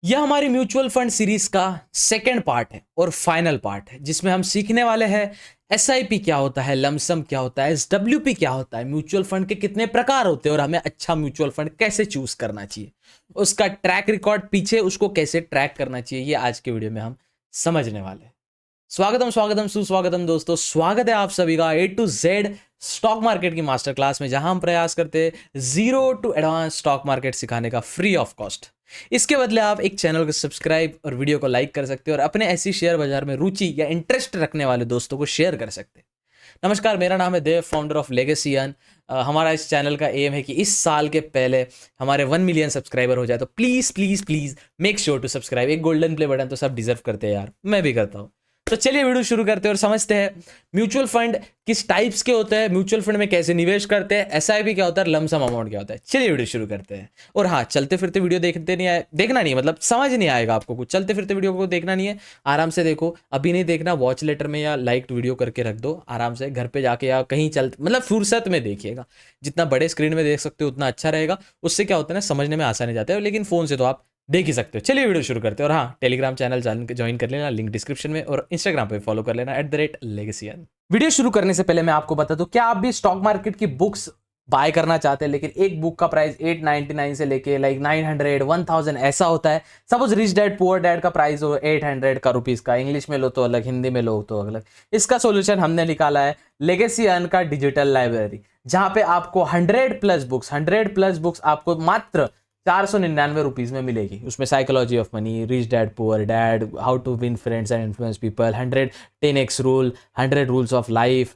यह हमारी mutual fund series का सेकेंड पार्ट है और फाइनल पार्ट है, जिसमें हम सीखने वाले हैं एसआईपी क्या होता है, लमसम क्या होता है, एसडब्ल्यूपी क्या होता है, म्यूचुअल फंड के कितने प्रकार होते हैं और हमें अच्छा म्यूचुअल फंड कैसे चूज करना चाहिए, उसका ट्रैक रिकॉर्ड पीछे उसको कैसे ट्रैक करना चाहिए, ये आज के वीडियो में हम समझने वाले हैं। स्वागतम स्वागतम सुस्वागतम दोस्तों, स्वागत है आप सभी का A to Z stock market की मास्टर क्लास में, जहां हम प्रयास करते हैं zero to advance stock market सिखाने का फ्री ऑफ कॉस्ट। इसके बदले आप एक चैनल को सब्सक्राइब और वीडियो को लाइक कर सकते हैं और अपने ऐसी शेयर बाजार में रुचि या इंटरेस्ट रखने वाले दोस्तों को शेयर कर सकते हैं। नमस्कार, मेरा नाम है देव, फाउंडर ऑफ लेगेसी अर्न। हमारा इस चैनल का एम है कि इस साल के पहले हमारे 1 मिलियन सब्सक्राइबर हो जाए, तो please please please make sure to subscribe. एक गोल्डन प्ले बटन तो सब डिजर्व करते हैं यार, मैं भी करता हूँ। तो चलिए वीडियो शुरू करते हैं और समझते हैं म्यूचुअल फंड किस टाइप्स के होते हैं, म्यूचुअल फंड में कैसे निवेश करते हैं, एसआईपी क्या होता है, लमसम अमाउंट क्या होता है। चलिए वीडियो शुरू करते हैं। और हाँ, चलते फिरते वीडियो देखना नहीं, मतलब समझ नहीं आएगा आपको कुछ। चलते फिरते वीडियो को देखना नहीं है, आराम से देखो। अभी नहीं देखना, वॉच लेटर में या लाइक्ड वीडियो करके रख दो, आराम से घर पे जाके या कहीं मतलब फुर्सत में देखिएगा। जितना बड़े स्क्रीन में देख सकते हो उतना अच्छा रहेगा। उससे क्या होता है ना, समझने में आसानी जाता है, लेकिन फोन से तो आप देख ही सकते हो। चलिए वीडियो शुरू करते हैं। और हाँ, टेलीग्राम चैनल ज्वाइन कर लेना, लिंक डिस्क्रिप्शन में, और इंस्टाग्राम पे फॉलो कर लेना @legacy। वीडियो शुरू करने से पहले मैं आपको बता दूं, क्या आप भी स्टॉक मार्केट की बुक्स बाय करना चाहते हैं, लेकिन एक बुक का प्राइस 899 से लेके लाइक 900 1000 ऐसा होता है। Suppose rich dad poor dad का प्राइस हो 800 का रुपीज का, इंग्लिश में लो तो अलग, हिंदी में लो तो अलग। इसका सोल्यूशन हमने निकाला है लेगेसी अर्न का डिजिटल लाइब्रेरी, जहां पे आपको 100 प्लस बुक्स आपको मात्र 499 रुपीज में मिलेगी। उसमें psychology of money, rich dad poor dad, how to win friends and influence people, 10x rule, 100 rules of life,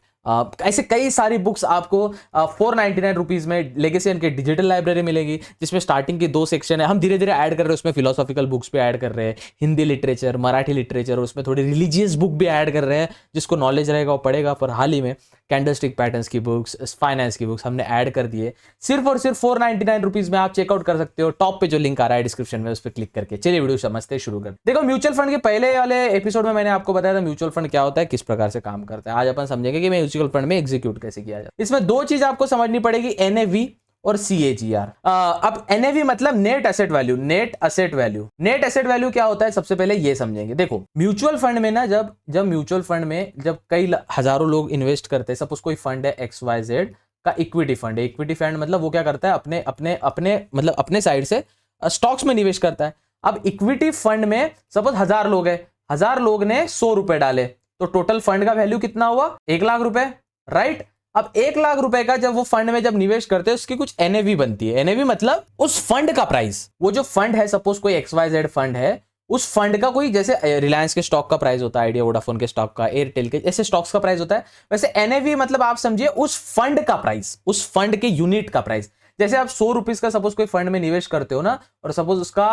ऐसे कई सारी बुक्स आपको 499 रुपीज में लेगेसी अर्न के डिजिटल लाइब्रेरी मिलेगी, जिसमें स्टार्टिंग की 2 सेक्शन है। हम धीरे धीरे ऐड कर रहे हैं, उसमें फिलोसॉफिकल बुक्स भी ऐड कर रहे हैं, हिंदी लिटरेचर, मराठी लिटरेचर, और उसमें थोड़ी रिलीजियस बुक भी ऐड कर रहे हैं। जिसको नॉलेज रहेगा वो पढ़ेगा। पर हाल ही में कैंडलस्टिक पैटर्न्स की बुक्स, फाइनेंस की बुक्स हमने ऐड कर दिए। सिर्फ और सिर्फ 499 रुपीज में आप चेकआउट कर सकते हो। टॉप पे जो लिंक आ रहा है डिस्क्रिप्शन में, उस पर क्लिक करके। चलिए वीडियो समझते शुरू कर। देखो, म्यूचुअल फंड के पहले वाले एपिसोड में मैंने आपको बताया था म्यूचुअल फंड क्या होता है, किस प्रकार से काम करता है। आज अपन समझेंगे कि म्यूचुअल फंड में एग्जीक्यूट कैसे किया जाए। इसमें 2 चीज आपको समझनी पड़ेगी, एनएवी और CAGR। अब एनएवी मतलब net asset value. Net asset value क्या होता है, सबसे पहले ये समझेंगे। देखो, म्यूचुअल फंड में ना, जब म्यूचुअल फंड में जब कई हजारों लोग इन्वेस्ट करते हैं, सपोज कोई फंड है XYZ का, इक्विटी फंड है। इक्विटी फंड मतलब वो क्या करता है, अपने साइड से स्टॉक्स में निवेश करता है। अब इक्विटी फंड में सपोज 1000 लोग है, 1000 लोग ने 100 रुपए डाले, तो टोटल फंड का वैल्यू कितना हुआ, 1 लाख रुपए, राइट। अब 1 लाख रुपए का जब वो फंड में जब निवेश करते हैं, उसकी कुछ एनएवी बनती है। एनएवी मतलब उस फंड का प्राइस। वो जो फंड है, सपोज कोई XYZ फंड है, उस फंड का कोई, जैसे रिलायंस के स्टॉक का प्राइस होता है, आइडिया वोडाफोन के स्टॉक का, एयरटेल के, ऐसे स्टॉक्स का प्राइस होता है। वैसे एनएवी मतलब आप समझिए उस फंड का प्राइस, उस फंड के यूनिट का प्राइस। जैसे आप 100 रुपीज का सपोज कोई फंड में निवेश करते हो ना, और सपोज उसका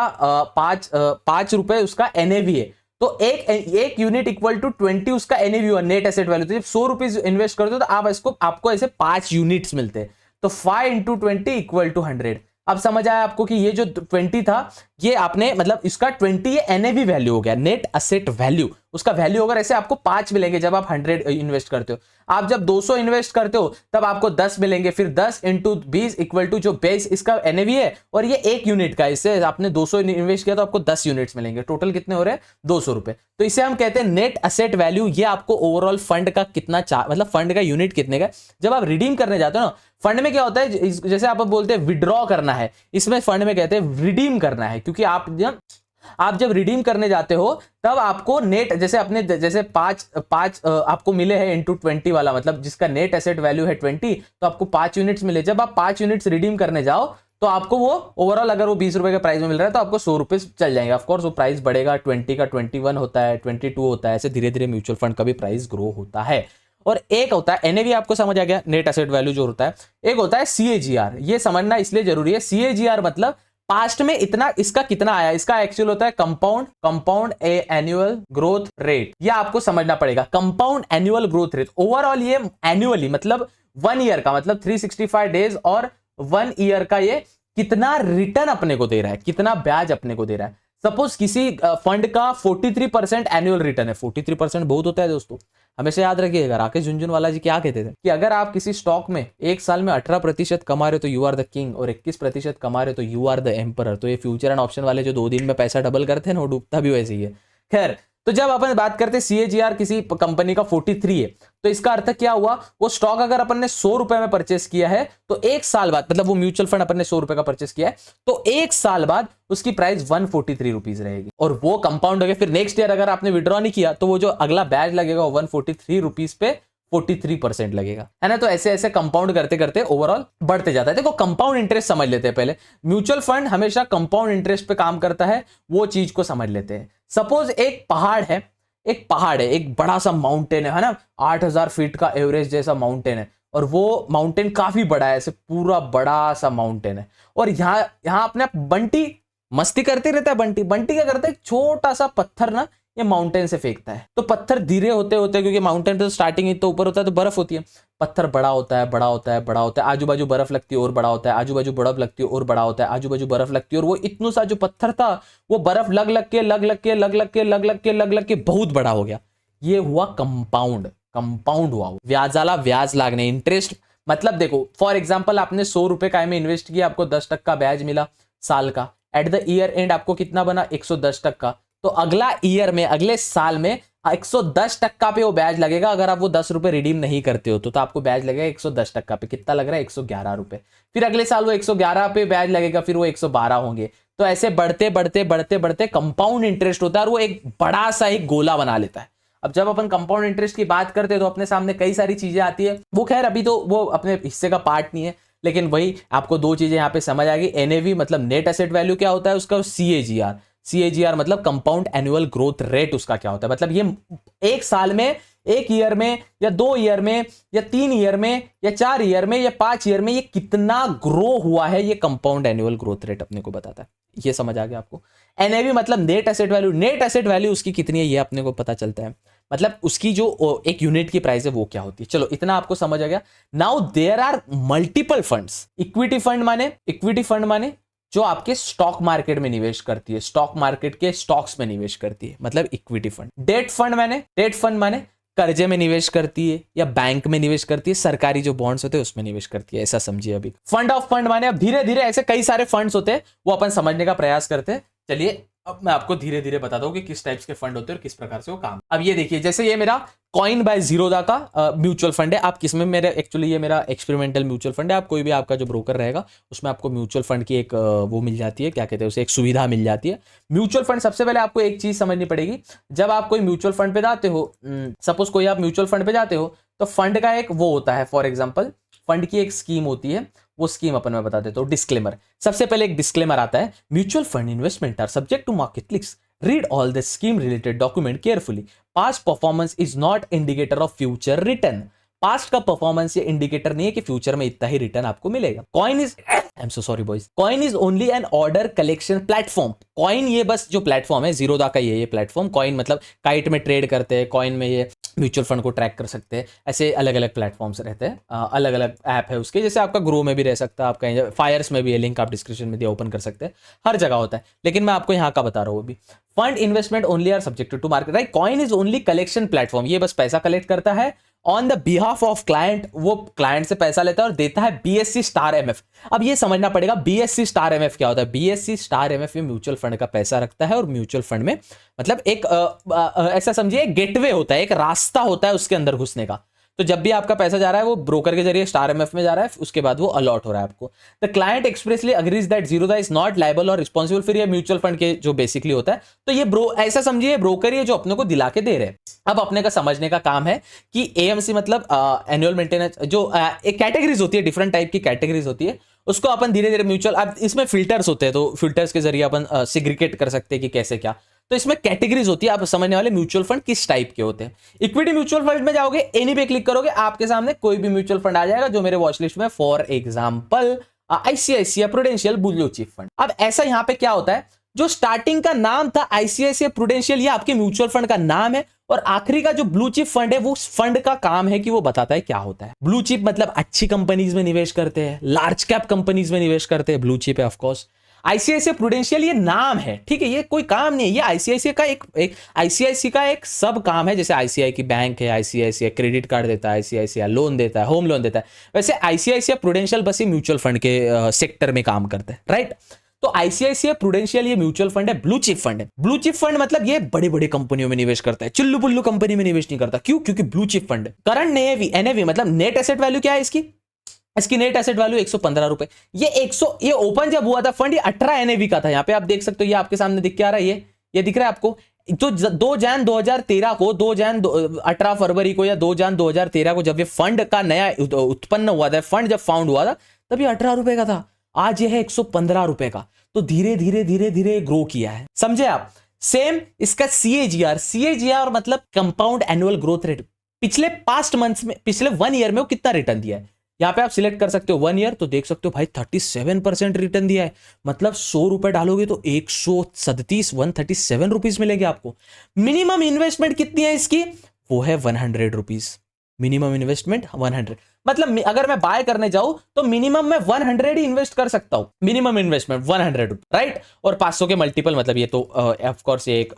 5 रुपए उसका एनएवी है, तो एक यूनिट इक्वल टू 20 उसका एनएवी हुआ, नेट एसेट वैल्यू। तो जब 100 रुपीज इन्वेस्ट करते हो तो आपको ऐसे 5 यूनिट्स मिलते हैं। तो 5 × 20 इक्वल टू 100। अब समझ आया आपको कि ये जो 20 था, ये आपने मतलब इसका 20 ये एनएवी वैल्यू हो गया, नेट एसेट वैल्यू। उसका वैल्यू अगर ऐसे आपको 5 मिलेंगे जब आप 100 इन्वेस्ट करते हो। आप जब 200 इन्वेस्ट करते हो तब आपको 10 मिलेंगे, फिर 10 × 20 इक्वल टू जो बेस इसका एनएवी है, और ये 1 यूनिट का, इससे आपने 200 इन्वेस्ट किया तो आपको 10 यूनिट्स मिलेंगे। टोटल कितने हो रहे हैं, 200 रुपए। तो इसे हम कहते हैं नेट एसेट वैल्यू। ये आपको ओवरऑल फंड का कितना मतलब फंड का यूनिट कितने का। जब आप रिडीम करने जाते हो ना, फंड में क्या होता है, जैसे आप बोलते हैं विड्रॉ करना है, इसमें फंड में कहते हैं रिडीम करना है। क्योंकि आप जब रिडीम करने जाते हो तब आपको नेट, जैसे 5 आपको मिले हैं इंटू 20 वाला, मतलब जिसका नेट एसेट वैल्यू है 20, तो आपको 5 यूनिट्स मिले। जब आप 5 यूनिट्स रिडीम करने जाओ तो आपको वो ओवरऑल, अगर वो 20 रुपए के प्राइस में मिल रहा है तो आपको 100 रुपए चल जाएंगे। ऑफकोर्स वो प्राइस बढ़ेगा, 20 का 21 होता है, 22 होता है, ऐसे धीरे धीरे म्यूचुअल फंड का भी प्राइस ग्रो होता है। और एक होता है एनएवी, आपको समझ आ गया, नेट एसेट वैल्यू जो होता है। एक होता है CAGR। ये समझना इसलिए जरूरी है, CAGR मतलब पास्ट में इतना, इसका कितना आया। इसका एक्चुअल होता है कंपाउंड एनुअल ग्रोथ रेट। ये आपको समझना पड़ेगा, compound annual growth rate. Overall ये एनुअली मतलब 1 ईयर का, मतलब 365 डेज और 1 ईयर का, ये कितना रिटर्न अपने को दे रहा है, कितना ब्याज अपने को दे रहा है। सपोज किसी फंड का 43% एनुअल रिटर्न है। 43% बहुत होता है दोस्तों। हमेशा याद रखिएगा, राकेश झुनझुनवाला जी क्या कहते थे कि अगर आप किसी स्टॉक में एक साल में 18% कमा रहे हो तो यू आर द किंग, और 21% कमा रहे हो तो यू आर द एम्परर। तो ये फ्यूचर एंड ऑप्शन वाले जो 2 दिन में पैसा डबल करते हैं ना, वो डूबता भी वैसे ही है। खैर, तो जब अपन बात करते हैं CAGR किसी कंपनी का 43 है, तो इसका अर्थ क्या हुआ, वो स्टॉक अगर अपन ने 100 रुपए में परचेस किया है तो एक साल बाद, मतलब वो म्यूचुअल फंड अपन ने 100 रुपए का परचेस किया है, तो एक साल बाद उसकी प्राइस 143 रुपीज रहेगी, और वो कंपाउंड हो गया। फिर नेक्स्ट ईयर अगर आपने विड्रॉ नहीं किया तो वो जो अगला बैच लगेगा वो 143 रुपीज पे 43% लगेगा, है ना। तो ऐसे ऐसे कंपाउंड करते करते ओवरऑल बढ़ते जाता है। देखो, कंपाउंड इंटरेस्ट समझ लेते हैं पहले। म्यूचुअल फंड हमेशा कंपाउंड इंटरेस्ट पे काम करता है, वो चीज को समझ लेते हैं। सपोज एक पहाड़ है, एक बड़ा सा माउंटेन है ना, 8000 फीट का एवरेज जैसा माउंटेन है, और वो माउंटेन काफी बड़ा है, ऐसे पूरा बड़ा सा माउंटेन है, और यहाँ अपने बंटी मस्ती करते रहता है। बंटी क्या करता है, एक छोटा सा पत्थर ना ये माउंटेन से फेंकता है, तो पत्थर धीरे होते होते, क्योंकि माउंटेन पे तो स्टार्टिंग ही तो ऊपर होता है तो बर्फ होती है, पत्थर बड़ा होता है, बड़ा होता है, बड़ा होता है, आजू बाजू बर्फ लगती है और बड़ा होता है, आजू बाजू बर्फ लगती है और बड़ा होता है, आजू बाजू बर्फ लगती है, और वो इतना सा जो पत्थर था वो बर्फ लग लग के बहुत बड़ा हो गया। ये हुआ कंपाउंड हुआ, व्याजाला व्याज लागने, इंटरेस्ट। मतलब देखो, फॉर एग्जाम्पल आपने 100 रुपए काय में इन्वेस्ट किया, आपको 10% ब्याज मिला साल का, एट द ईयर एंड आपको कितना बना, 110%। तो अगला ईयर में, अगले साल में 110% पे वो ब्याज लगेगा। अगर आप वो 10 रुपए रिडीम नहीं करते हो तो आपको ब्याज लगेगा 110% पे। कितना लग रहा है, 111 रुपए। फिर अगले साल वो 111 पे ब्याज लगेगा, फिर वो 112 होंगे। तो ऐसे बढ़ते कंपाउंड इंटरेस्ट होता है, और वो एक बड़ा सा एक गोला बना लेता है। अब जब अपन कंपाउंड इंटरेस्ट की बात करते हैं तो अपने सामने कई सारी चीजें आती है, वो खैर अभी तो वो अपने हिस्से का पार्ट नहीं है, लेकिन वही आपको 2 चीजें यहाँ पे समझ आ गई। NAV मतलब नेट एसेट वैल्यू क्या होता है उसका, CAGR मतलब कंपाउंड एनुअल ग्रोथ रेट उसका क्या होता है। मतलब ये एक साल में, एक ईयर में, या 2 ईयर में, या 3 ईयर में, या 4 ईयर में, या 5 ईयर में ये कितना ग्रो हुआ है, ये कंपाउंड एनुअल ग्रोथ रेट अपने को बताता है। ये समझ आ गया आपको। NAV मतलब नेट एसेट वैल्यू उसकी कितनी है ये अपने को पता चलता है, मतलब उसकी जो एक यूनिट की प्राइस है वो क्या होती है। चलो इतना आपको समझ आ गया। Now there are multiple funds. Equity fund माने जो आपके स्टॉक मार्केट में निवेश करती है, स्टॉक मार्केट के स्टॉक्स में निवेश करती है, मतलब इक्विटी फंड। डेट फंड माने कर्जे में निवेश करती है या बैंक में निवेश करती है, सरकारी जो बॉन्ड्स होते हैं उसमें निवेश करती है, ऐसा समझिए। अभी फंड ऑफ फंड माने अब धीरे धीरे ऐसे कई सारे फंड्स होते हैं, वो अपन समझने का प्रयास करते हैं। चलिए अब मैं आपको धीरे धीरे बताता हूं कि किस टाइप्स के फंड होते हैं और किस प्रकार से वो काम। अब ये देखिए, जैसे ये मेरा कॉइन बाय जीरोधा का म्यूचुअल फंड है। आप किसमें, मेरे एक्चुअली ये मेरा एक्सपेरिमेंटल म्यूचुअल फंड है। आप कोई भी आपका जो ब्रोकर रहेगा उसमें आपको म्यूचुअल फंड की एक वो मिल जाती है, क्या कहते हैं उसे, एक सुविधा मिल जाती है। म्यूचुअल फंड, सबसे पहले आपको एक चीज समझनी पड़ेगी। जब आप कोई म्यूचुअल फंड पे जाते हो, सपोज कोई आप म्यूचुअल फंड पे जाते हो, तो फंड का एक वो होता है, फॉर एग्जाम्पल फंड की एक स्कीम होती है, वो स्कीम अपन मैं बता देता हूं। डिस्क्लेमर, सबसे पहले एक डिस्क्लेमर आता है, mutual fund investment are subject to market risk, read all the scheme related document carefully, past performance is not indicator of future return। Past का परफॉर्मेंस ये इंडिकेटर नहीं है कि फ्यूचर में इतना ही रिटर्न आपको मिलेगा। Coin is, I am so sorry boys, coin is only an order collection platform. Coin ये बस जो प्लेटफॉर्म है, जीरोधा का ये प्लेटफॉर्म। कॉइन मतलब काइट में ट्रेड करते हैं, कॉइन में ये म्यूचुअल फंड को ट्रैक कर सकते हैं, ऐसे अलग अलग प्लेटफॉर्म्स रहते हैं, अलग अलग ऐप है उसके। जैसे आपका ग्रो में भी रह सकता है, आपका फायर्स में भी है, लिंक आप डिस्क्रिप्शन में दिया, ओपन कर सकते हैं, हर जगह होता है। लेकिन मैं आपको यहाँ का बता रहा हूँ अभी। Fund investment only are subjected to market, right. Coin is only collection platform, ये बस पैसा कलेक्ट करता है on the behalf of client. वो क्लाइंट से पैसा लेता है और देता है BSE स्टार MF। अब ये समझना पड़ेगा BSE स्टार MF क्या होता है। BSE स्टार MF में म्यूचुअल फंड का पैसा रखता है, और म्यूचुअल फंड में मतलब एक ऐसा समझिए गेटवे होता है, एक रास्ता होता है उसके अंदर घुसने का। तो जब भी आपका पैसा जा रहा है वो ब्रोकर के जरिए स्टार MF में जा रहा है, उसके बाद वो अलॉट हो रहा है आपको। The client expressly agrees that Zerodha is not liable और रिस्पॉन्सिबल। फिर ये म्यूचुअल फंड के जो बेसिकली होता है, तो ये ऐसा समझिए ब्रोकर ही जो अपने को दिला के दे रहे हैं। अब अपने का समझने का काम है कि AMC मतलब एनुअल मेंटेनेंस, जो एक कैटेगरीज होती है, डिफरेंट टाइप की कैटेगरीज होती है, उसको अपन धीरे धीरे म्यूचुअल, अब इसमें फिल्टर्स होते हैं, तो फिल्टर्स के जरिए अपन सिग्रीगेट कर सकते हैं कि कैसे क्या। तो इसमें कैटेगरीज होती है, आप समझने वाले म्यूचुअल फंड किस टाइप के होते हैं। इक्विटी म्यूचुअल फंड में जाओगे, एनी पे क्लिक करोगे, आपके सामने कोई भी म्यूचुअल फंड आ जाएगा जो मेरे वॉच लिस्ट में, for example ICICI prudential blue chip fund. अब ऐसा यहां पे क्या होता है, जो स्टार्टिंग का नाम था ICICI प्रूडेंशियल, ये आपके म्यूचुअल फंड का नाम है, और आखिरी का जो ब्लू चिप फंड है वो फंड का काम है कि वो बताता है क्या होता है। ब्लू चिप मतलब अच्छी कंपनीज में निवेश करते हैं, लार्ज कैप कंपनीज में निवेश करते हैं, ब्लू चिप है ऑफ कोर्स। आईसीआईसीआई प्रूडेंशियल ये नाम है, ठीक है, ये कोई काम नहीं है, ये आईसीआईसीआई का एक आईसीआईसीआई का एक सब काम है। जैसे आईसीआई की बैंक है, आईसीआईसीआई क्रेडिट कार्ड देता है, आईसीआईसीआई लोन देता है, होम लोन देता है, वैसे आईसीआईसीआई प्रूडेंशियल बस ये म्यूचुअल फंड के सेक्टर में काम करता है, राइट। तो आईसीआईसीआई प्रूडेंशियल ये म्यूचुअल फंड है, ब्लू चिप फंड है। ब्लू चिप फंड मतलब ये बड़े बड़े कंपनियों में निवेश करता है, चिल्लू पुल्लू कंपनी में निवेश नहीं करता। क्यों? क्योंकि ब्लू चिप फंड है। करंट एनएवी मतलब नेट एसेट वैल्यू क्या है इसकी नेट एसेट वैल्यू 115 रुपए। ये ओपन जब हुआ था फंड, ये 18 एनएवी का था। यहां पे आप देख सकते हो, ये आपके सामने दिख के आ रहा है, ये दिख रहा है आपको। तो 2 जन 2013 को 18 फरवरी को या 2 जन 2013 को जब ये फंड का नया उत्पन्न हुआ था, फंड जब फाउंड हुआ था, तब ये 18 रुपए का था। आज ये है 115 रुपए का। तो धीरे धीरे ग्रो किया है, समझे आप। सेम इसका सीएजीआर मतलब कंपाउंड एनुअल ग्रोथ रेट, पिछले पास्ट मंथ्स में, पिछले 1 ईयर में वो कितना रिटर्न दिया है। यहां पे आप सिलेक्ट कर सकते हो 1 ईयर, तो देख सकते हो भाई 37% रिटर्न दिया है। मतलब 100 रुपए डालोगे तो 137 रुपीज मिलेंगे आपको। मिनिमम इन्वेस्टमेंट कितनी है इसकी? वो है 100 रुपीज। मिनिमम इन्वेस्टमेंट 100, मतलब अगर मैं बाय करने जाऊं तो मिनिमम मैं 100 ही इन्वेस्ट कर सकता हूं। Minimum investment 100, right. और 500 के मल्टीपल, मतलब ये तो ऑफ कोर्स एक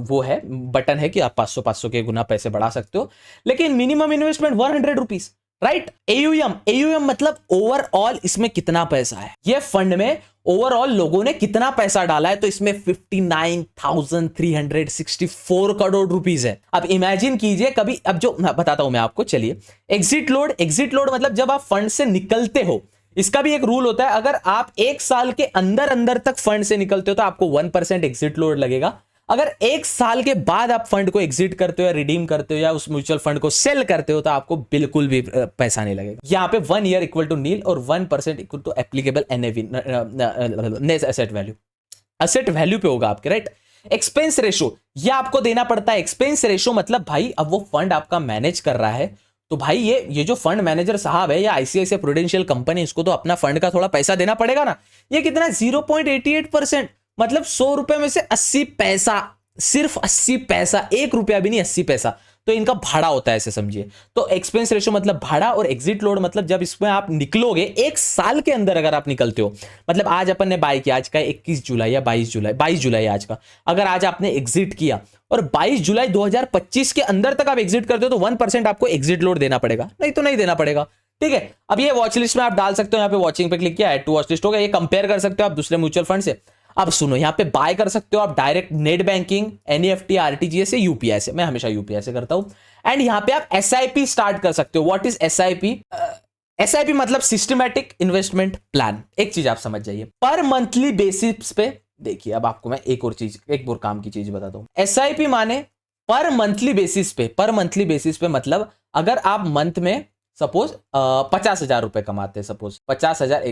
वो है, बटन है कि आप 500 के गुना पैसे बढ़ा सकते हो, लेकिन minimum investment 100 rupees, right. AUM मतलब ओवरऑल इसमें कितना पैसा है, ये फंड में ओवरऑल लोगों ने कितना पैसा डाला है। तो इसमें 59,364 करोड़ रुपीस है। अब इमेजिन कीजिए कभी, अब जो बताता हूं मैं आपको, चलिए। एग्जिट लोड मतलब जब आप फंड से निकलते हो, इसका भी एक रूल होता है। अगर आप 1 साल के अंदर तक फंड से निकलते हो तो आपको 1% एग्जिट लोड लगेगा। अगर 1 साल के बाद आप फंड को एग्जिट करते हो या रिडीम करते हो या उस म्यूचुअल फंड को सेल करते हो तो आपको बिल्कुल भी पैसा नहीं लगेगा। यहां पे 1 ईयर इक्वल टू नील और 1% equal to applicable NAV, net asset value पे होगा आपके, राइट। एक्सपेंस रेशो ये आपको देना पड़ता है। एक्सपेंस रेशो मतलब भाई अब वो फंड आपका मैनेज कर रहा है, तो भाई ये जो फंड मैनेजर साहब है या आईसीआईसीआई प्रूडेंशियल कंपनी, इसको तो अपना फंड का थोड़ा पैसा देना पड़ेगा ना। ये कितना? 0.88%, मतलब 100 रुपए में से 80 पैसा, सिर्फ 80 पैसा, 1 रुपया भी नहीं, 80 पैसा तो इनका भाड़ा होता है, ऐसे समझिए। तो एक्सपेंस रेशो मतलब भाड़ा, और एग्जिट लोड मतलब जब इसमें आप निकलोगे 1 साल के अंदर अगर आप निकलते हो, मतलब आज अपन ने बाय किया, आज का 21 जुलाई या 22 जुलाई आज का, अगर आज आपने एग्जिट किया और 22 जुलाई 2025 के अंदर तक आप एग्जिट करते हो तो 1% आपको एग्जिट लोड देना पड़ेगा, नहीं तो नहीं देना पड़ेगा, ठीक है। अब ये वॉच लिस्ट में आप डाल सकते हो, यहाँ पे वॉचिंग पे क्लिक किया, ऐड टू वॉच लिस्ट हो गया। ये कंपेयर कर सकते हो आप दूसरे म्यूचुअल फंड से। अब सुनो, यहां पे बाय कर सकते हो आप direct net banking, NEFT, RTGS से, यूपीआई से। मैं हमेशा यूपीआई से करता हूं। एंड यहां पे आप एसआईपी स्टार्ट कर सकते हो। What is SIP? एसआईपी मतलब सिस्टमैटिक इन्वेस्टमेंट प्लान। एक चीज आप समझ जाइए, पर मंथली बेसिस पे। देखिए अब आपको मैं एक और काम की चीज बताता हूं। एसआईपी माने पर मंथली बेसिस पे मतलब अगर आप मंथ में सपोज 50,000 रुपए कमाते हैं, सपोज 50,000,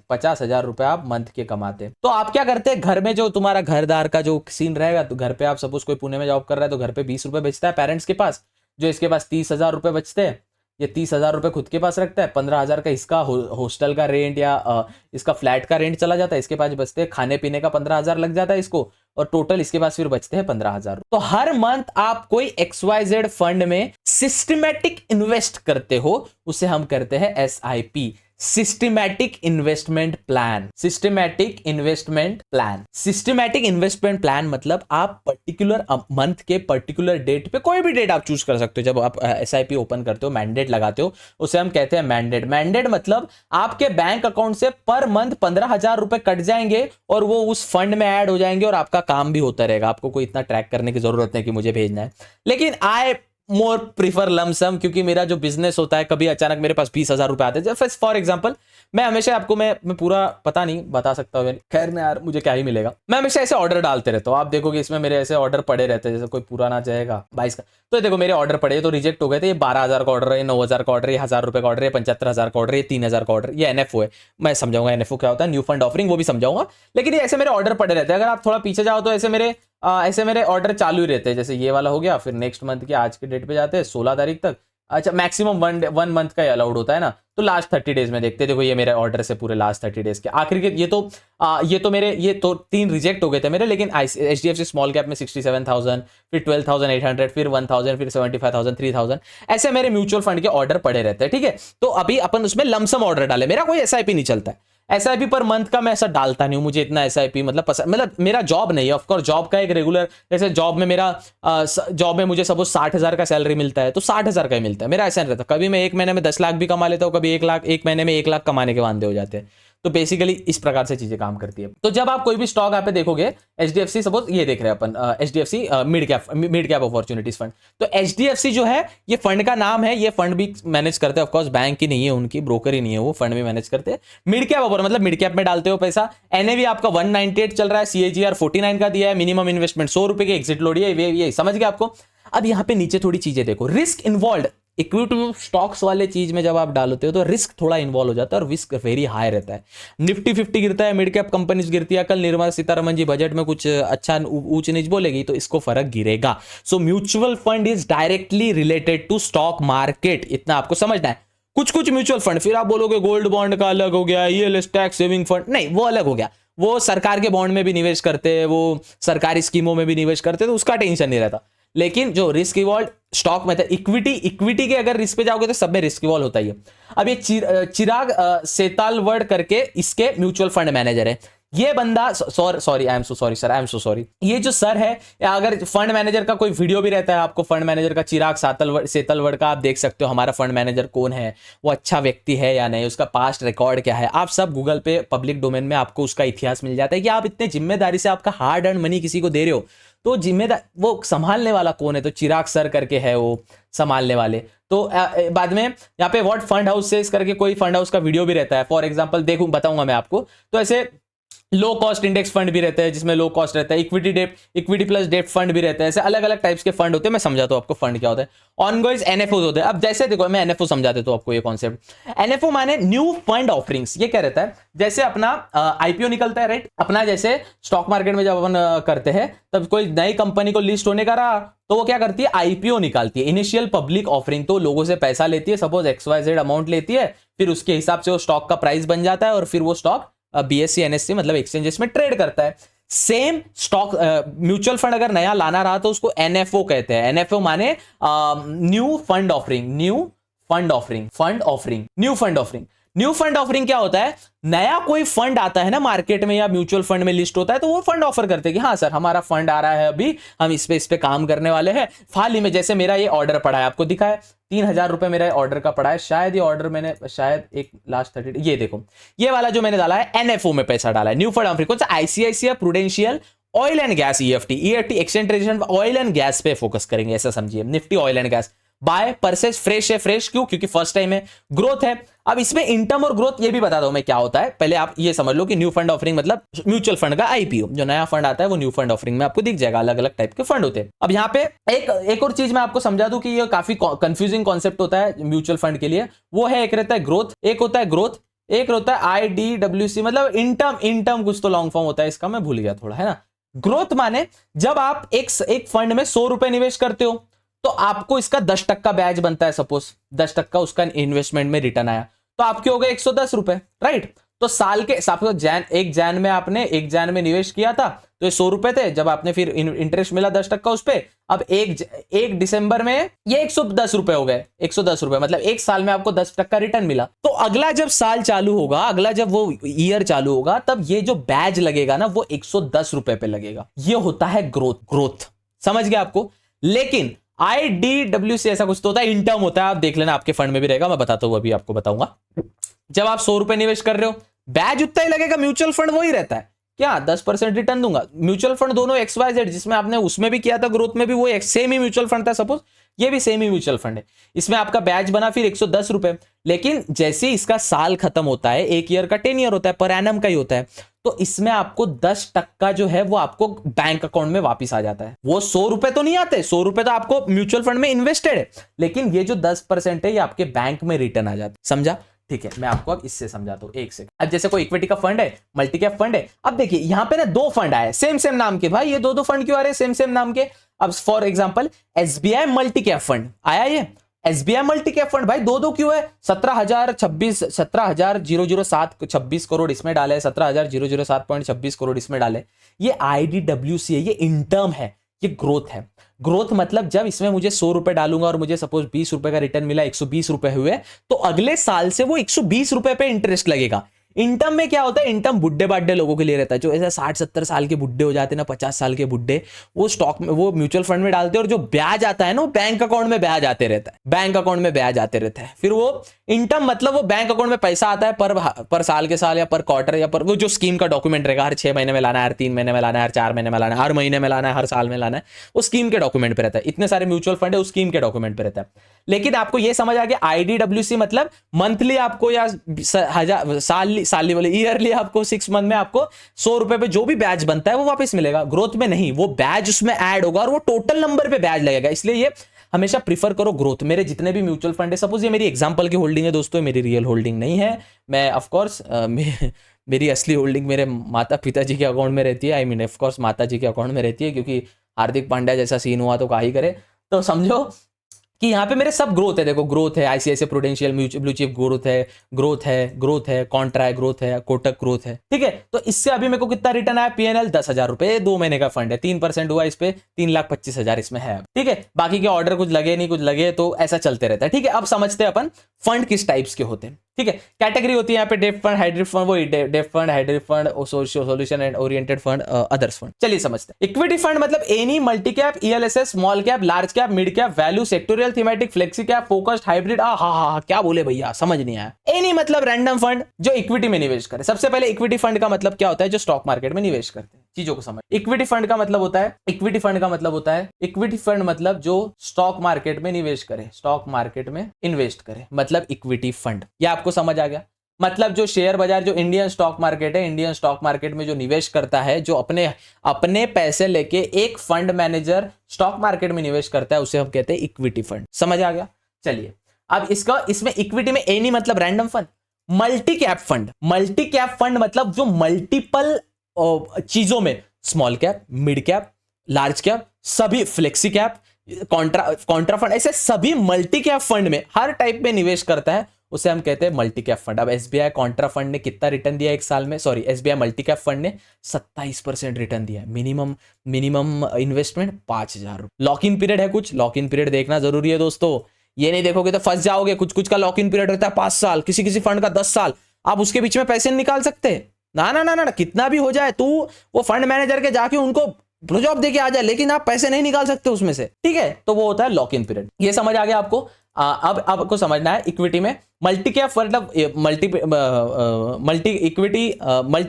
50,000 रुपए आप मंथ के कमाते हैं, तो आप क्या करते हैं, घर में जो तुम्हारा घरदार का जो सीन रहेगा, तो घर पे आप सपोज कोई पुणे में जॉब कर रहा है तो घर पे 20 रुपए बचता है पेरेंट्स के पास, जो इसके पास 30,000 रुपए बचते हैं। ये 30,000 रुपए खुद के पास रखता है, 15,000 का इसका हॉस्टल का रेंट या इसका फ्लैट का रेंट चला जाता है, इसके पास बचते हैं खाने पीने का 15,000 लग जाता है इसको, और टोटल इसके पास फिर बचते हैं 15,000। तो हर मंथ आप कोई XYZ फंड में सिस्टमैटिक इन्वेस्ट करते हो, उसे हम करते हैं SIP, systematic investment plan. Systematic investment plan मतलब आप पर्टिकुलर मंथ के पर्टिकुलर डेट पे, कोई भी डेट आप चूज कर सकते हो, जब आप SIP ओपन करते हो, मैंडेट लगाते हो, उसे हम कहते हैं मैंडेट मतलब आपके बैंक अकाउंट से पर मंथ 15,000 रुपए कट जाएंगे और वो उस फंड में ऐड हो जाएंगे और आपका काम भी होता रहेगा। आपको कोई इतना ट्रैक करने की जरूरत नहीं कि मुझे भेजना है। लेकिन आई मोर प्रीफर लमसम, क्योंकि मेरा जो बिजनेस होता है, कभी अचानक मेरे पास 20,000 रुपए आते हैं। फॉर एग्जांपल मैं हमेशा आपको मैं पूरा पता नहीं बता सकता हूँ, खैर मैं यार मुझे क्या ही मिलेगा, मैं हमेशा ऐसे ऑर्डर डालते रहता हूँ। आप देखोगे इसमें मेरे ऐसे ऑर्डर पड़े रहते हैं, जैसे कोई पूरा ना जाएगा 22 का, तो देखो मेरे ऑर्डर पड़े तो रिजेक्ट हो गए थे। ये 12,000 का ऑर्डर है, 9,000 का ऑर्डर है, 1,000 रुपए का ऑर्डर है, 75,000 का ऑर्डर है, 3,000 का ऑर्डर, ये NFO है। मैं समझाऊंगा NFO क्या होता है, न्यू फंड ऑफरिंग, वो भी समझाऊंगा। लेकिन ये ऐसे मेरे ऑर्डर पड़े रहते हैं। अगर आप थोड़ा पीछे जाओ तो ऐसे मेरे ऑर्डर चालू ही रहते हैं। जैसे ये वाला हो गया, फिर नेक्स्ट मंथ के आज के डेट पे जाते हैं 16 तारीख तक। अच्छा, मैक्सिमम वन मंथ का अलाउड होता है ना, तो लास्ट 30 डेज में देखते हैं। देखो ये मेरे ऑर्डर से पूरे लास्ट 30 डेज के आखिर के ये तो 3 रिजेक्ट हो गए थे मेरे। लेकिन HDFC स्मॉल कैप में 67,000, फिर 12,800, फिर 1,000, फिर 75,000, 3,000, ऐसे मेरे म्यूचुअल फंड के ऑर्डर पड़े रहते हैं, ठीक है। तो अभी अपन उसमें लमसम ऑर्डर डाले, मेरा कोई SIP नहीं चलता है। एसआईपी पर मंथ का मैं ऐसा डालता नहीं हूं, मुझे इतना एसआईपी मतलब पसंद, मतलब मेरा जॉब नहीं है। ऑफकोर्स जॉब का एक रेगुलर, जैसे जॉब में मेरा जॉब में मुझे सपोज 60,000 का सैलरी मिलता है तो 60,000 का ही मिलता है, मेरा ऐसा नहीं रहता। कभी मैं एक महीने में 10 लाख भी कमा लेता हूँ, कभी 1 लाख, एक महीने में 1 लाख कमाने के वांदे हो जाते हैं। तो बेसिकली इस प्रकार से चीजें काम करती है। तो जब आप कोई भी स्टॉक यहाँ पे देखोगे, एचडीएफसी सपोज ये देख रहे हैं अपन, HDFC mid cap opportunities fund. तो एचडीएफसी जो है ये फंड का नाम है, ये फंड भी मैनेज करते हैं, ऑफकोर्स बैंक की नहीं है उनकी, ब्रोकर ही नहीं है वो, फंड भी मैनेज करते हैं। मिड कैप मतलब मिड कैप में डालते हो पैसा। एनएवी आपका 198 चल रहा है, सीएजीआर 49 का दिया है, मिनिमम इन्वेस्टमेंट 100 रुपए की, एग्जिट लोड ये समझ गए आपको। अब यहाँ पे नीचे थोड़ी चीजें देखो, रिस्क इन्वॉल्व। इक्विटी स्टॉक्स वाले चीज में जब आप डालते हो तो रिस्क थोड़ा इन्वॉल्व हो जाता है और रिस्क वेरी हाई रहता है। निफ्टी 50 गिरता है, मिड कैप कंपनीज गिरती है। कल निर्मला सीतारमण जी बजट में कुछ अच्छा ऊंच नीच बोलेगी तो इसको फर्क गिरेगा। So mutual fund is directly related to stock market, इतना आपको समझना है। कुछ म्यूचुअल फंड, फिर आप बोलोगे गोल्ड बॉन्ड का अलग हो गया, ये टैक्स सेविंग फंड, नहीं वो अलग हो गया, वो सरकार के बॉन्ड में भी निवेश करते हैं, वो सरकारी स्कीमों में भी निवेश करते हैं, तो उसका टेंशन नहीं रहता। लेकिन जो रिस्क इवॉल्व स्टॉक में था, इक्विटी के अगर रिस्क पे जाओगे तो सब में रिस्क इवॉल्व होता ही है। अब ये चिराग सेतालवर्ड करके इसके म्यूचुअल फंड मैनेजर है। ये बंदा, sorry I am so sorry, ये जो सर है, अगर फंड मैनेजर का कोई वीडियो भी रहता है आपको, फंड मैनेजर का चिराग सेतालवर्ड का, आप देख सकते हो हमारा फंड मैनेजर कौन है, वो अच्छा व्यक्ति है या नहीं, उसका पास्ट रिकॉर्ड क्या है, आप सब गूगल पे पब्लिक डोमेन में आपको उसका इतिहास मिल जाता है कि आप इतने जिम्मेदारी से आपका हार्ड अर्न मनी किसी को दे रहे हो, तो जिम्मेदार वो संभालने वाला कौन है, तो चिराग सर करके है वो संभालने वाले। तो बाद में यहाँ पे व्हाट फंड हाउस से करके कोई फंड हाउस का वीडियो भी रहता है, फॉर एग्जांपल देखूं बताऊंगा मैं आपको। तो ऐसे लो कॉस्ट इंडेक्स फंड भी रहते हैं जिसमें लो कॉस्ट रहता है, इक्विटी प्लस डेट फंड भी रहता है, ऐसे अलग अलग टाइप्स के फंड होते हैं। मैं समझाता हूं आपको फंड क्या होता है। ऑनगोइंग एनएफओ होते हैं। अब जैसे देखो मैं एनएफओ समझा देता हूं आपको ये कॉन्सेप्ट। एनएफओ माने न्यू फंड ऑफरिंग्स। ये क्या रहता है, जैसे अपना आईपीओ निकलता है, राइट, अपना जैसे स्टॉक मार्केट में जब अपन करते हैं तब कोई नई कंपनी को लिस्ट होने का रहा तो वो क्या करती है, आईपीओ निकालती है, इनिशियल पब्लिक ऑफरिंग। तो लोगों से पैसा लेती है, सपोज XYZ अमाउंट लेती है, फिर उसके हिसाब से वो स्टॉक का प्राइस बन जाता है और फिर वो स्टॉक बीएससी एनएससी मतलब एक्सचेंजेस में ट्रेड करता है। सेम स्टॉक म्यूचुअल फंड अगर नया लाना रहा तो उसको एनएफओ कहते हैं। एनएफओ माने new fund offering, new fund offering क्या होता है, नया कोई फंड आता है ना मार्केट में या म्यूचुअल फंड में लिस्ट होता है तो वो फंड ऑफर करते हैं कि हाँ सर हमारा फंड आ रहा है, अभी हम इस पे काम करने वाले हैं। हाल ही में जैसे मेरा ये ऑर्डर पड़ा है, आपको दिखा है 3,000 रुपए मेरा ऑर्डर का पड़ा है, शायद ये ऑर्डर मैंने शायद एक लास्ट 30, ये देखो ये वाला जो मैंने डाला है एनएफओ में पैसा डाला है, न्यू फंड ऑफरिंग। कौन सा, ICICI prudential oil and gas, EFT exchange tradition oil and gas पे फोकस करेंगे, ऐसा समझिए। Nifty oil and gas by purchase fresh है, फ्रेश क्यों, क्योंकि फर्स्ट टाइम है, ग्रोथ है। अब इसमें इनकम और ग्रोथ ये भी बता दो मैं क्या होता है, पहले आप ये समझ लो कि न्यू फंड ऑफरिंग मतलब म्यूचुअल फंड का आईपीओ, जो नया फंड आता है वो न्यू फंड ऑफरिंग में आपको दिख जाएगा, अलग अलग टाइप के फंड होते हैं। अब यहाँ पे एक और चीज मैं आपको समझा दूं कि ये काफी कंफ्यूजिंग कॉन्सेप्ट होता है म्यूचुअल फंड के लिए, वो है एक रहता है ग्रोथ, एक होता है ग्रोथ, एक होता है IDWC मतलब इनटर्म कुछ तो लॉन्ग फॉर्म होता है इसका, मैं भूल गया थोड़ा, है ना। ग्रोथ माने जब आप एक फंड में 100 रुपए निवेश करते हो तो आपको इसका 10% ब्याज बनता है, सपोज 10% उसका इन्वेस्टमेंट में रिटर्न आया तो आपके हो गए 110 रुपए, राइट। तो साल के एक जैन में आपने एक जैन में निवेश किया था तो ये 100 रुपए थे, जब आपने फिर इंटरेस्ट मिला 10% उस पे, अब एक दिसंबर में ये 110 रुपए हो गए, 110 रुपए मतलब एक साल में आपको 10% रिटर्न मिला। तो अगला जब साल चालू होगा, अगला जब वो ईयर चालू होगा तब ये जो बैज लगेगा ना वो 110 रुपए पे लगेगा। ये होता है ग्रोथ, समझ गया आपको। लेकिन IDWC ऐसा कुछ तो होता है, इनटर्म होता है, आप देख लेना आपके फंड में भी रहेगा, मैं बताता हूं अभी आपको बताऊंगा। जब आप 100 रुपए निवेश कर रहे हो बैज उतना ही लगेगा, म्यूचुअल फंड वही रहता है, क्या 10% रिटर्न दूंगा। म्यूचुअल फंड दोनों XYZ जिसमें आपने उसमें भी किया था ग्रोथ में भी वो सेम ही म्यूचुअल फंड था, सपोज ये भी सेम ही म्यूचुअल फंड है, इसमें आपका बैच बना फिर 110 रुपए। लेकिन जैसे इसका साल खत्म होता है, एक ईयर का 10 ईयर होता है, पर एनम का ही होता है, तो इसमें आपको 10% जो है वो आपको बैंक अकाउंट में वापस आ जाता है। वो 100 रुपए तो नहीं आते, 100 रुपए तो आपको म्यूचुअल फंड में इन्वेस्टेड है, लेकिन ये जो 10% है ये आपके बैंक में रिटर्न आ जाता है, समझा। ठीक है, मैं आपको अब इससे समझाता हूं, एक सेकंड। अब जैसे कोई इक्विटी का फंड है, मल्टी कैप फंड है, अब देखिए यहां पे ना 2 फंड आए सेम नाम के, भाई ये दो फंड क्यों आ रहे हैं सेम नाम के। अब for example SBI multi cap fund आया, ये SBI मल्टी कैप फंड भाई दो क्यों है, 17,007.26 करोड़ इसमें डाले, 17,007.26 करोड़ इसमें डाले। ये IDWC है, ये इंटर्म है, ये ग्रोथ है। ग्रोथ मतलब जब इसमें मुझे 100 रुपए डालूंगा और मुझे सपोज 20 रुपए का रिटर्न मिला, 120 रुपए हुए, तो अगले साल से वो 120 रुपए पे इंटरेस्ट लगेगा। इन टर्म में क्या होता है, इन टर्म बुड्ढे बाड्ढे लोगों के लिए रहता है, जो ऐसा 60-70 साल के बुड्ढे हो जाते हैं ना, 50 साल के बुड्ढे, वो स्टॉक में, वो म्यूचुअल फंड में डालते हैं, और जो ब्याज आता है ना, वो बैंक अकाउंट में ब्याज आते रहता है, बैंक अकाउंट में ब्याज आते रहता है। फिर वो इन टर्म मतलब वो बैंक अकाउंट में पैसा आता है पर साल के साल या पर क्वार्टर, या पर वो जो स्कीम का डॉक्यूमेंट रहेगा, हर 6 महीने में लाना है, हर 3 महीने में लाना है, हर 4 महीने में लाना है, हर महीने में लाना है, हर साल में लाना है, वो स्कीम के डॉक्यूमेंट पे रहता है। इतने सारे म्यूचुअल फंड है, उस स्कीम के डॉक्यूमेंट पे रहता है। लेकिन आपको ये समझ आ गया, IDWC मतलब मंथली आपको, या साली वाले ईयरली आपको 6 मंथ में आपको 100 रुपए पे जो भी ब्याज बनता है वो वापस मिलेगा। ग्रोथ में नहीं, वो ब्याज उसमें ऐड होगा और वो टोटल नंबर पे ब्याज लगेगा। इसलिए ये हमेशा प्रीफर करो ग्रोथ। मेरे जितने भी म्यूचुअल फंड है, सपोज ये मेरी एग्जांपल की होल्डिंग है दोस्तों, मेरी रियल होल्डिंग नहीं है। मैं ऑफ कोर्स मेरी असली होल्डिंग मेरे माता पिताजी के अकाउंट में रहती है। आई मीन ऑफ कोर्स माता जी के अकाउंट में रहती है, क्योंकि हार्दिक पांड्या जैसा सीन हुआ तो क्या ही करे। तो समझो कि यहाँ पे मेरे सब ग्रोथ है। देखो ग्रोथ है, ICICI prudential blue chip growth है, ग्रोथ है, कॉन्ट्रा ग्रोथ है, कोटक ग्रोथ है, ठीक है। तो इससे अभी मेरे को कितना रिटर्न आया, PNL 10,000 रुपए, 2 महीने का फंड है, 3% हुआ इस पे, 3,25,000 इसमें है, ठीक है। बाकी के ऑर्डर कुछ लगे नहीं, कुछ लगे, तो ऐसा चलते रहता है, ठीक है। अब समझते हैं अपन फंड किस टाइप्स के होते हैं, ठीक है। कैटेगरी होती है यहाँ पे डेब्ट फंड, हाइब्रिड फंड, वो डेब्ट fund, hybrid fund, solution and oriented fund, others fund. चलिए समझते हैं। इक्विटी फंड मतलब any multi cap, ELSS, small cap, large cap, mid cap, value, sectoral, thematic, flexi cap, focused, hybrid. हा क्या बोले भैया, समझ नहीं आया। एनी मतलब रैंडम फंड जो इक्विटी में निवेश करे। सबसे पहले इक्विटी फंड का मतलब क्या होता है, जो स्टॉक मार्केट में निवेश करते हैं। चीजों को समझ। इक्विटी फंड का मतलब होता है, इक्विटी फंड मतलब जो स्टॉक मार्केट में निवेश करे, स्टॉक मार्केट में इन्वेस्ट करे, मतलब इक्विटी फंड। यह आपको समझ आ गया। मतलब जो शेयर बाजार, जो इंडियन स्टॉक मार्केट है, इंडियन स्टॉक मार्केट में जो निवेश करता है, जो अपने पैसे लेके एक फंड मैनेजर स्टॉक मार्केट में निवेश करता है, उसे हम कहते हैं इक्विटी फंड। समझ आ गया। चलिए अब इसमें इक्विटी में एनी मतलब random fund, multi cap fund मतलब जो मल्टीपल चीजों में, small cap, mid cap, large cap, सभी, फ्लेक्सी कैप, कॉन्ट्रा फंड, ऐसे सभी मल्टी कैप फंड में हर टाइप में निवेश करता है, उसे हम कहते हैं मल्टी कैप फंड। अब SBI कॉन्ट्रा फंड ने कितना रिटर्न दिया एक साल में, sorry SBI multi cap fund ने 27% रिटर्न दिया है। मिनिमम इन्वेस्टमेंट 5,000 रुपए। लॉक इन पीरियड है, कुछ लॉक इन पीरियड देखना जरूरी है दोस्तों। ये नहीं देखोगे तो फंस जाओगे। कुछ का लॉक इन पीरियड रहता है 5 साल, किसी फंड का 10 साल। आप उसके बीच में पैसे निकाल सकते हैं ना, कितना भी हो जाए, तू वो फंड मैनेजर के जाके उनको जॉब देके आ जाए, लेकिन आप पैसे नहीं निकाल सकते उसमें से, ठीक है। तो वो होता है लॉक इन पीरियड। ये समझ आ गया आपको। अब आपको समझना है इक्विटी में मल्टी कैप मतलब मल्टी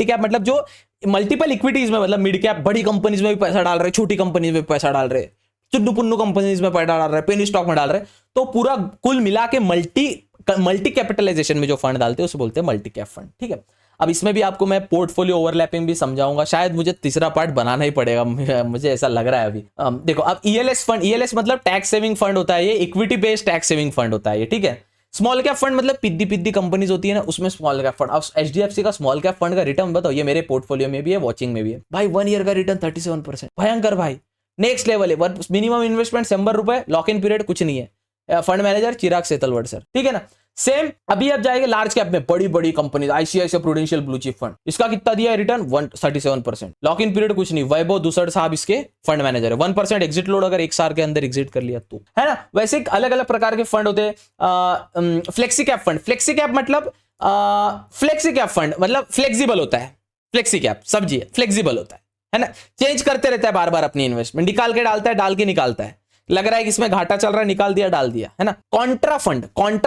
कैप मतलब जो मल्टीपल इक्विटीज में, मतलब मिड कैप बड़ी कंपनीज में भी पैसा डाल रहे, छोटी कंपनीज में पैसा डाल रहे, चुन्नू पुन्नू कंपनीज में पैसा डाल रहे, पेनी स्टॉक में डाल रहे, तो पूरा कुल मिला के मल्टी कैपिटलाइजेशन में जो फंड डालते हैं उसे बोलते हैं मल्टी कैप फंड, ठीक है। अब इसमें भी आपको मैं पोर्टफोलियो ओवरलैपिंग भी समझाऊंगा, शायद मुझे तीसरा पार्ट बनाना ही पड़ेगा, मुझे ऐसा लग रहा है अभी। देखो अब ELS फंड, ELS मतलब टैक्स सेविंग फंड होता है, ये equity based tax saving fund होता है ये, ठीक है। स्मॉल कैप फंड मतलब पिद्दी कंपनीज होती है ना, उसमें स्मॉल कैप फंड। अब HDFC का स्मॉल कैप फंड का रिटर्न बताओ, ये मेरे पोर्टफोलियो में भी है, वॉचिंग में भी है भाई। 1 ईयर का रिटर्न 37%, भयंकर भाई, नेक्स्ट लेवल है। मिनिमम इन्वेस्टमेंट 100 रुपए, लॉक इन पीरियड कुछ नहीं है। फंड मैनेजर चिराग सेतलवड सर, ठीक है ना। सेम अभी आप जाएंगे लार्ज कैप में, बड़ी company, ICICI prudential blue chip fund, इसका कितना दिया है रिटर्न, 137%, लॉक इन पीरियड कुछ नहीं। वैभव दुसड़ साहब इसके फंड मैनेजर है, 1% एग्जिट लोड अगर 1 साल के अंदर एग्जिट कर लिया तो, है ना। वैसे अलग अलग प्रकार के फंड होते हैं। Flexi cap fund, flexi cap मतलब फ्लेक्सिबल होता है। फ्लेक्सी कैप सब्जी है, फ्लेक्सिबल होता है ना, चेंज करते रहता है बार बार अपनी इन्वेस्टमेंट, निकाल के डालता है, डाल के निकालता है, लग रहा है कि इसमें घाटा चल रहा है, निकाल दिया, डाल दिया, है ना। कॉन्ट्रा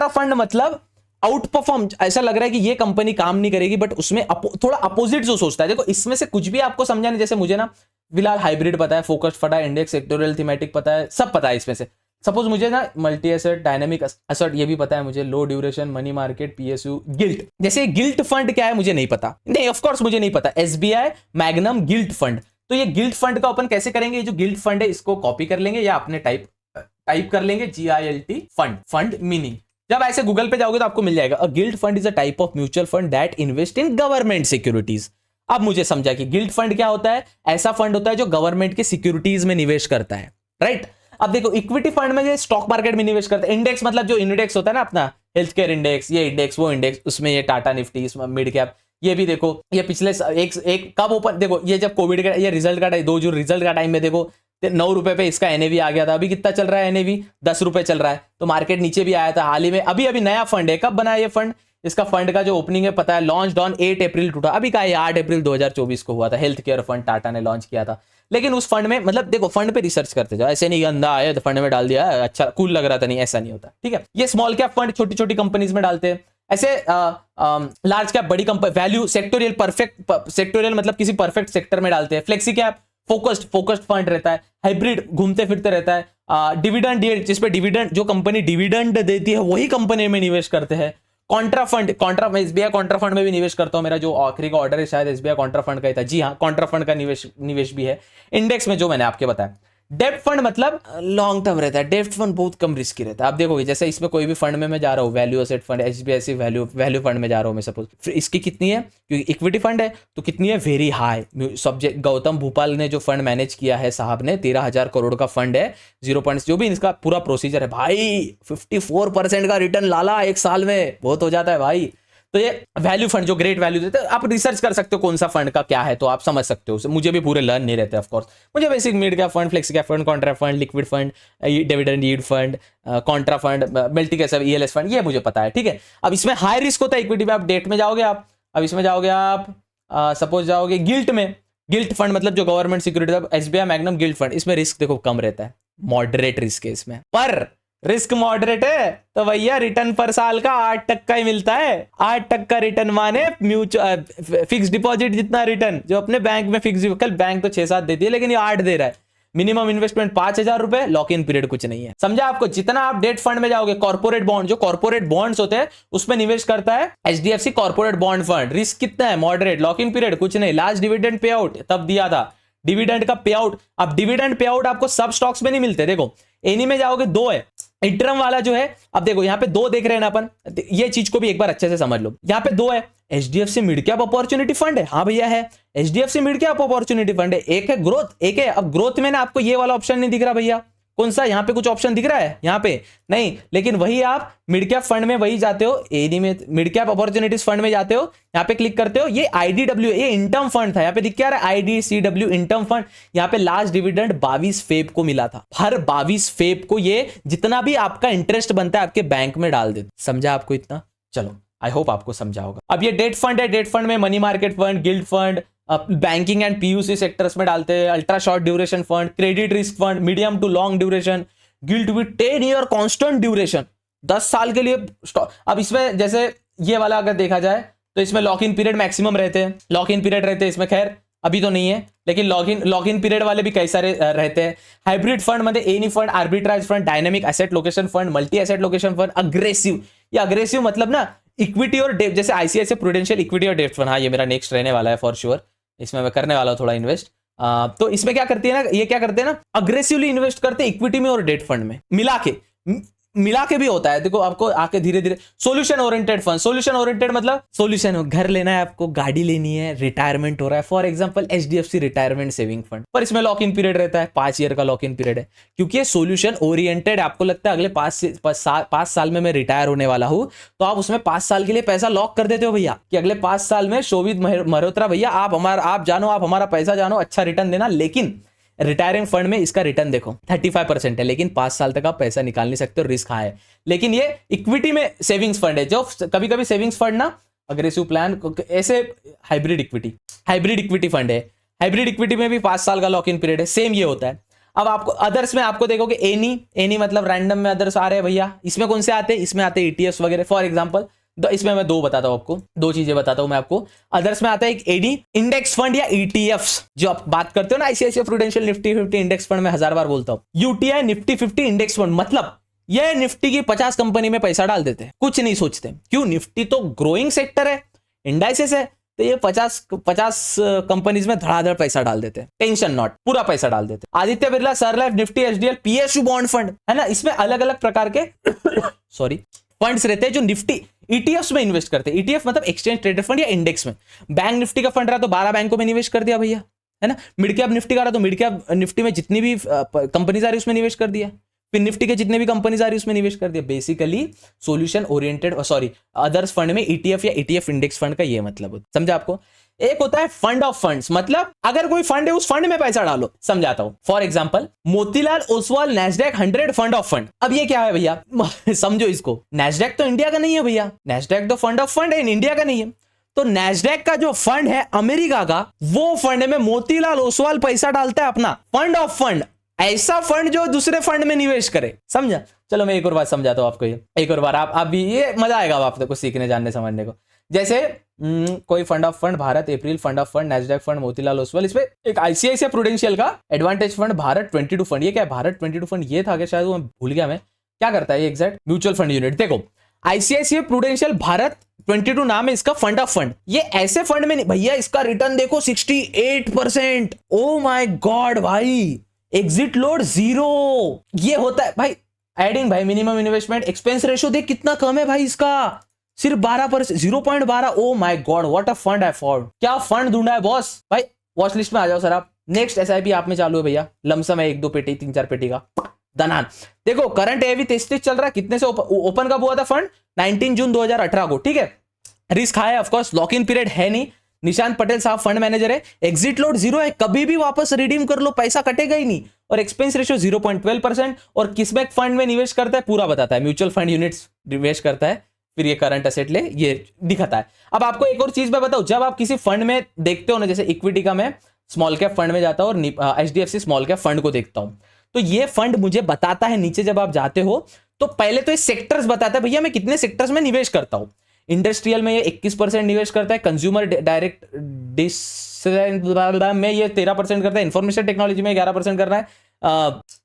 फंड मतलब आउट परफॉर्म, ऐसा लग रहा है कि ये कंपनी काम नहीं करेगी, बट उसमें थोड़ा अपोजिट जो सोचता है। देखो इसमें से कुछ भी आपको समझा नहीं, जैसे मुझे ना फिलहाल हाइब्रिड पता है, फोकस्ड पता है, इंडेक्स, सेक्टोरियल, थीमेटिक पता है, सब पता है इसमें से। सपोज मुझे ना मल्टी एसेट, डायनेमिक एसेट ये भी पता है मुझे, low duration, money market, PSU, gilt. जैसे गिल्ट फंड क्या है मुझे नहीं पता, नहीं ऑफ कोर्स मुझे नहीं पता। SBI मैग्नम गिल्ट फंड, तो ये गिल्ट फंड का ओपन कैसे करेंगे, ये जो गिल्ट फंड है इसको कॉपी कर लेंगे या अपने टाइप कर लेंगे, GILT फंड मीनिंग। जब ऐसे गूगल पे जाओगे तो आपको मिल जाएगा, a guilt fund is a type of mutual fund that invest in government securities. अब मुझे समझा कि गिल्ट फंड क्या होता है, ऐसा फंड होता है जो गवर्नमेंट के सिक्योरिटीज में निवेश करता है, राइट। अब देखो इक्विटी फंड में ये स्टॉक मार्केट में निवेश करता है। इंडेक्स मतलब जो इंडेक्स होता है ना अपना, हेल्थ केयर इंडेक्स, ये इंडेक्स वो इंडेक्स, उसमें ये टाटा निफ्टी, मिड कैप, ये भी देखो ये पिछले एक कब ओपन, देखो ये जब कोविड का ये रिजल्ट का 2 जून रिजल्ट का टाइम में देखो 9 रुपए पे इसका NAV आ गया था। अभी कितना चल रहा है NAV, 10 रुपए चल रहा है, तो मार्केट नीचे भी आया था हाल ही में। अभी नया फंड है, कब बना ये फंड, इसका फंड का जो ओपनिंग है पता है, लॉन्च ऑन 8 अप्रैल टूटा, अभी का 8 अप्रैल 2024 को हुआ था। हेल्थ केयर फंड टाटा ने लॉन्च किया था। लेकिन उस फंड में मतलब देखो, फंड पे रिसर्च करते जाओ, ऐसे नहीं गंदा आया तो फंड में डाल दिया, अच्छा कूल लग रहा था, नहीं ऐसा नहीं होता, ठीक है। ये स्मॉल कैप फंड छोटी छोटी कंपनीज में डालते हैं। ऐसे लार्ज कैप बड़ी company, value sectoral, perfect sectoral मतलब किसी परफेक्ट सेक्टर में डालते हैं। फ्लेक्सी कैप फोकस्ड फंड रहता है। हाइब्रिड घूमते फिरते रहता है। डिविडेंड यील्ड, जिसपे डिविडेंड, जो कंपनी डिविडेंड देती है वही कंपनी में निवेश करते हैं। Contra fund, SBI Contra fund में भी निवेश करता हूं, मेरा जो आखिरी का ऑर्डर है शायद एसबीआई कॉन्ट्रा फंड का ही था। जी हाँ, कॉन्ट्रा फंड का निवेश भी है। इंडेक्स में जो मैंने आपके बताया। डेप्ट फंड मतलब लॉन्ग टर्म रहता है। डेप्ट फंड बहुत कम रिस्की रहता है। आप देखोगे जैसे इसमें कोई भी फंड में मैं जा रहा हूँ, value asset fund, HDFC value fund में जा रहा हूँ मैं सपोज, फिर इसकी कितनी है, क्योंकि इक्विटी फंड है तो कितनी है, very high. Subject Gautam Bhupal ने जो फंड मैनेज किया है साहब ने, 13,000 करोड़ का फंड है, 0 जो भी इसका पूरा प्रोसीजर है भाई, 54% का रिटर्न लाला एक साल में, बहुत हो जाता है भाई। तो ये वैल्यू फंड जो ग्रेट वैल्यू देते हैं, आप रिसर्च कर सकते हो कौन सा फंड का क्या है, तो आप समझ सकते हो। मुझे भी पूरे लर्न नहीं रहते ऑफ कोर्स, मुझे basic mid cap fund, flexi cap fund, Contra fund, liquid fund, dividend yield fund, Contra fund, multi cap, ELS fund, ये मुझे पता है, ठीक है। अब इसमें हाई रिस्क होता है इक्विटी में। आप डेट में जाओगे आप, अब इसमें जाओगे आप, सपोज जाओगे गिल्ट में। गिल्ट फंड मतलब जो government security, SBI magnum guilt fund, इसमें रिस्क देखो कम रहता है, मॉडरेट रिस्क है इसमें, पर रिस्क मॉडरेट है तो भैया रिटर्न पर साल का 8% ही मिलता है। 8% रिटर्न माने म्यूचुअल फिक्स डिपॉजिट जितना रिटर्न जो अपने बैंक में फिक्स, कल बैंक तो 6-7 देती है लेकिन ये 8 दे रहा है। मिनिमम इन्वेस्टमेंट 5,000 रुपए, लॉक इन पीरियड कुछ नहीं है, समझा आपको। जितना आप डेट फंड में जाओगे, कॉर्पोरेट बॉन्ड, जो कॉर्पोरेट बॉन्ड्स होते हैं उसमें निवेश करता है HDFC corporate bond fund. Risk कितना है, मॉडरेट, लॉक इन पीरियड कुछ नहीं। लास्ट डिविडेंड पे आउट तब दिया था, डिविडेंड का पे आउट। अब डिविडेंड पे आउट आपको सब स्टॉक्स में नहीं मिलते। देखो एनी में जाओगे 2 है, इंटरम वाला जो है, अब देखो यहाँ पे 2 देख रहे हैं ना अपन, ये चीज को भी एक बार अच्छे से समझ लो। यहाँ पे 2 है, HDFC mid cap opportunity fund है, हाँ भैया है, HDFC mid cap opportunity fund है। एक है ग्रोथ, एक है, अब ग्रोथ में ना आपको ये वाला ऑप्शन नहीं दिख रहा भैया, कौन सा, यहाँ पे कुछ ऑप्शन दिख रहा है यहाँ पे नहीं, लेकिन वही आप मिड कैप फंड में वही जाते हो, एडी में मिड कैप अपॉर्चुनिटीज फंड में जाते हो, यहाँ पे क्लिक करते हो, ये आईडीडब्ल्यू, ये इंटर्म फंड था, यहाँ पे दिख क्या रहा है, आईडीसीडब्ल्यू इंटर्म फंड। यहाँ पे लास्ट डिविडेंड 22 फेब को मिला था। हर 22 फेब को ये जितना भी आपका इंटरेस्ट बनता है आपके बैंक में डाल देते। समझा आपको इतना? चलो आई होप आपको समझा होगा। अब ये डेट फंड है, डेट फंड में money market fund, gilt fund, banking and PSU sectors में डालते हैं, ultra short duration fund, credit risk fund, medium to long duration, gilt with 10 year constant duration, 10 साल के लिए। अब इसमें जैसे ये वाला अगर देखा जाए तो इसमें लॉक इन पीरियड मैक्सिमम रहते हैं, लॉक इन पीरियड रहते हैं इसमें, खैर अभी तो नहीं है लेकिन लॉक इन पीरियड वाले भी कई सारे रहते हैं। हाइब्रिड फंड मध्ये any fund, arbitrage fund, dynamic asset location fund, multi asset location fund, aggressive. ये अग्रेसिव मतलब ना इक्विटी और डेप्ट, जैसे आईसीआईसीआई प्रूडेंशियल इक्विटी और डेप्ट फंड, हाँ ये मेरा नेक्स्ट रहने वाला है फॉर श्योर, इसमें मैं करने वाला हूं थोड़ा इन्वेस्ट। तो इसमें क्या करती है ना, ये क्या करते हैं ना, अग्रेसिवली इन्वेस्ट करते हैं इक्विटी में और डेट फंड में मिला के भी होता है। देखो आपको आके धीरे धीरे solution oriented fund, solution oriented मतलब सोल्यूशन, घर लेना है आपको, गाड़ी लेनी है, रिटायरमेंट हो रहा है, for example HDFC retirement saving fund, पर इसमें लॉक इन पीरियड रहता है, 5 ईयर का लॉक इन पीरियड है, क्योंकि ये सोल्यूशन ओरिएंटेड। आपको लगता है अगले 5 साल में मैं रिटायर होने वाला हूं, तो आप उसमें 5 साल के लिए पैसा लॉक कर देते हो भैया, कि अगले 5 साल में शोभित मल्होत्रा भैया आप हमारा पैसा जानो, अच्छा रिटर्न देना। लेकिन रिटायरिंग फंड में इसका रिटर्न देखो 35% है, लेकिन 5 साल तक आप पैसा निकाल नहीं सकते, रिस्क हाई है। लेकिन ये इक्विटी में सेविंग्स फंड है, जो कभी कभी सेविंग्स फंड ना अग्रेसिव प्लान, ऐसे हाइब्रिड इक्विटी फंड है। हाइब्रिड इक्विटी में भी 5 साल का लॉक इन पीरियड है, सेम ये होता है। अब आपको अदर्स में आपको देखोगे एनी मतलब रैंडम में अदर्स आ रहे हैं भैया, इसमें कौन से आते हैं, इसमें आते हैं ईटीएफ्स वगैरह। फॉर एग्जांपल इसमें मैं 2 बताता हूं आपको, 2 चीजें बताता हूं मैं आपको। अदर्स में आता है एक एडी इंडेक्स फंड या ईटीएफ्स, जो आप बात करते हो ना ICICI prudential Nifty 50 index fund में 1000 बार बोलता हूं। यूटीआई निफ्टी 50 इंडेक्स फंड मतलब ये निफ्टी की 50 कंपनी में पैसा डाल देते हैं, कुछ नहीं सोचते, क्यों, निफ्टी तो ग्रोइंग सेक्टर है, इंडाइसेस है, तो ये 50 कंपनीज में धड़ाधड़ पैसा डाल देते हैं, टेंशन नॉट, पूरा पैसा डाल देते हैं। Aditya Birla, sun life, Nifty, HDL, PSU bond fund है ना, इसमें अलग अलग प्रकार के सॉरी फंड्स रहते हैं जो निफ्टी ईटीएफ्स में इन्वेस्ट करते हैं। ईटीएफ मतलब एक्सचेंज ट्रेडेड फंड या इंडेक्स में। बैंक निफ्टी का फंड रहा तो 12 बैंकों में निवेश कर दिया भैया, है ना। मिड कैप निफ्टी का रहा तो मिड कैप निफ्टी में जितनी भी कंपनीज आ रही उसमें निवेश कर दिया, फिर निफ्टी के जितने भी कंपनीज आ रही उसमें निवेश कर दिया। Basically solution oriented others fund में ईटीएफ या ईटीएफ इंडेक्स फंड का ये मतलब होता है, समझा आपको। एक होता है फंड ऑफ फंड्स, मतलब अगर कोई फंड है उस फंड में पैसा डालो। समझाता हूं, for example Motilal Oswal Nasdaq 100 fund of fund. अब ये क्या है भैया समझो इसको, नैस्डैक तो इंडिया का नहीं है भैया, नैस्डैक तो फंड ऑफ फंड है, इंडिया का नहीं है। तो नैस्डैक का जो फंड है अमेरिका का, वो फंड में मोतीलाल ओसवाल पैसा डालता है अपना, फंड ऑफ फंड, ऐसा फंड जो दूसरे फंड में निवेश करे। समझा? चलो मैं एक और बात समझाता हूं आपको, ये एक और बार आप भी, ये मजा आएगा आपको कुछ सीखने जानने समझने को। जैसे कोई fund of fund Bharat April, fund of fund Nasdaq fund Motilal Oswal, इसमें एक आईसीआईसीआई प्रूडेंशियल का एडवांटेज फंड भारत 22 फंड। ये क्या है भारत 22 फंड? ये था क्या शायद, वो भूल गया मैं, क्या करता है ये एग्जैक्ट? Mutual fund unit. देखो आईसीआईसीआई प्रूडेंशियल भारत 22 नाम है इसका फंड ऑफ फंड। ये ऐसे फंड में नहीं भैया, इसका रिटर्न देखो 68%। ओ माय गॉड भाई, एग्जिट लोड 0। ये होता है भाई एडिंग, भाई मिनिमम इन्वेस्टमेंट एक्सपेंस रेशियो देख कितना कम है भाई इसका, सिर्फ 12%, 0.12। Oh my God what a fund I for, क्या फंड ढूंढा है बॉस। भाई वॉच लिस्ट में आ जाओ सर आप। नेक्स्ट एसआईपी आप में चालू है भैया, लमसम है 1-2 पेटी 3-4 पेटी का दनान। देखो करंट एवी 33 चल रहा है, कितने से ओपन कब हुआ था फंड? 19 जून 2018 को, ठीक है। रिस्क हाई है ऑफकोर्स, लॉक इन पीरियड है नहीं, निशांत पटेल साहब फंड मैनेजर है, एग्जिट लोड 0 है, कभी भी वापस रिडीम कर लो पैसा कटेगा ही नहीं, और एक्सपेंस रेशियो 0.12%। और किसमें फंड में निवेश करता है पूरा बताता है, म्यूचुअल फंड यूनिट्स निवेश करता है, फिर ये करंट एसेट ले ये दिखाता है। अब आपको एक और चीज मैं बताऊं, जब आप किसी फंड में देखते हो ना, जैसे इक्विटी का मैं स्मॉल कैप फंड में जाता हूं और एचडीएफसी स्मॉल कैप फंड को देखता हूं, तो ये फंड मुझे बताता है नीचे जब आप जाते हो तो पहले तो ये सेक्टर्स बताता है, भैया मैं कितने सेक्टर्स में निवेश करता हूं। इंडस्ट्रियल में ये 21% निवेश करता है, कंज्यूमर डायरेक्ट में ये 13% करता है, इंफॉर्मेशन टेक्नोलॉजी में 11% कर रहा है,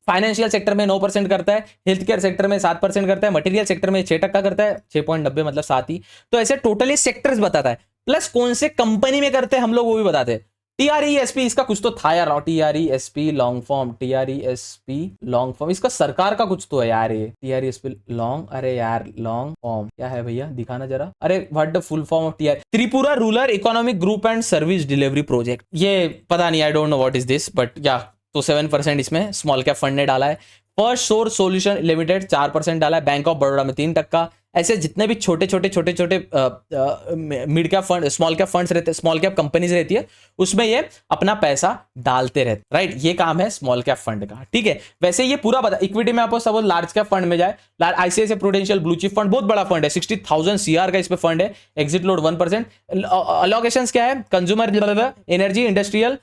फाइनेंशियल सेक्टर में 9% करता है, हेल्थ केयर सेक्टर में 7% करता है, मटेरियल सेक्टर में 6% करता है, 6.90 मतलब 7 ही। तो ऐसे टोटली सेक्टर्स बताता है, प्लस कौन से कंपनी में करते हैं हम लोग वो भी बताते हैं। टीआरईएसपी इसका कुछ तो था यार, टीआरईएसपी लॉन्ग फॉर्म, टीआरईएसपी लॉन्ग फॉर्म, इसका सरकार का कुछ तो है यार ये टीआरईएसपी लॉन्ग, अरे यार लॉन्ग फॉर्म क्या है भैया दिखाना जरा, अरे what the full form of TR, Tripura rural economic group and service delivery project. ये पता नहीं, I don't know what is this, but या तो 7% इसमें स्मॉल कैप फंड ने डाला है। फर्स्ट सोर्स सॉल्यूशन लिमिटेड 4% डाला है, बैंक ऑफ बड़ौदा में 3%। ऐसे जितने भी छोटे छोटे mid cap fund, small cap funds रहते हैं, स्मॉल कैप कंपनीज रहती है, उसमें ये अपना पैसा डालते रहते, राइट। ये काम है स्मॉल कैप फंड का, ठीक है। वैसे ये पूरा बता, इक्विटी में आपको सब लार्ज कैप फंड में जाए, ICICI prudential blue chip fund बहुत बड़ा फंड है, 60,000 CR का इस पे फंड है, एग्जिट लोड 1%। अलोकेशंस क्या है? Consumer, energy, industrial,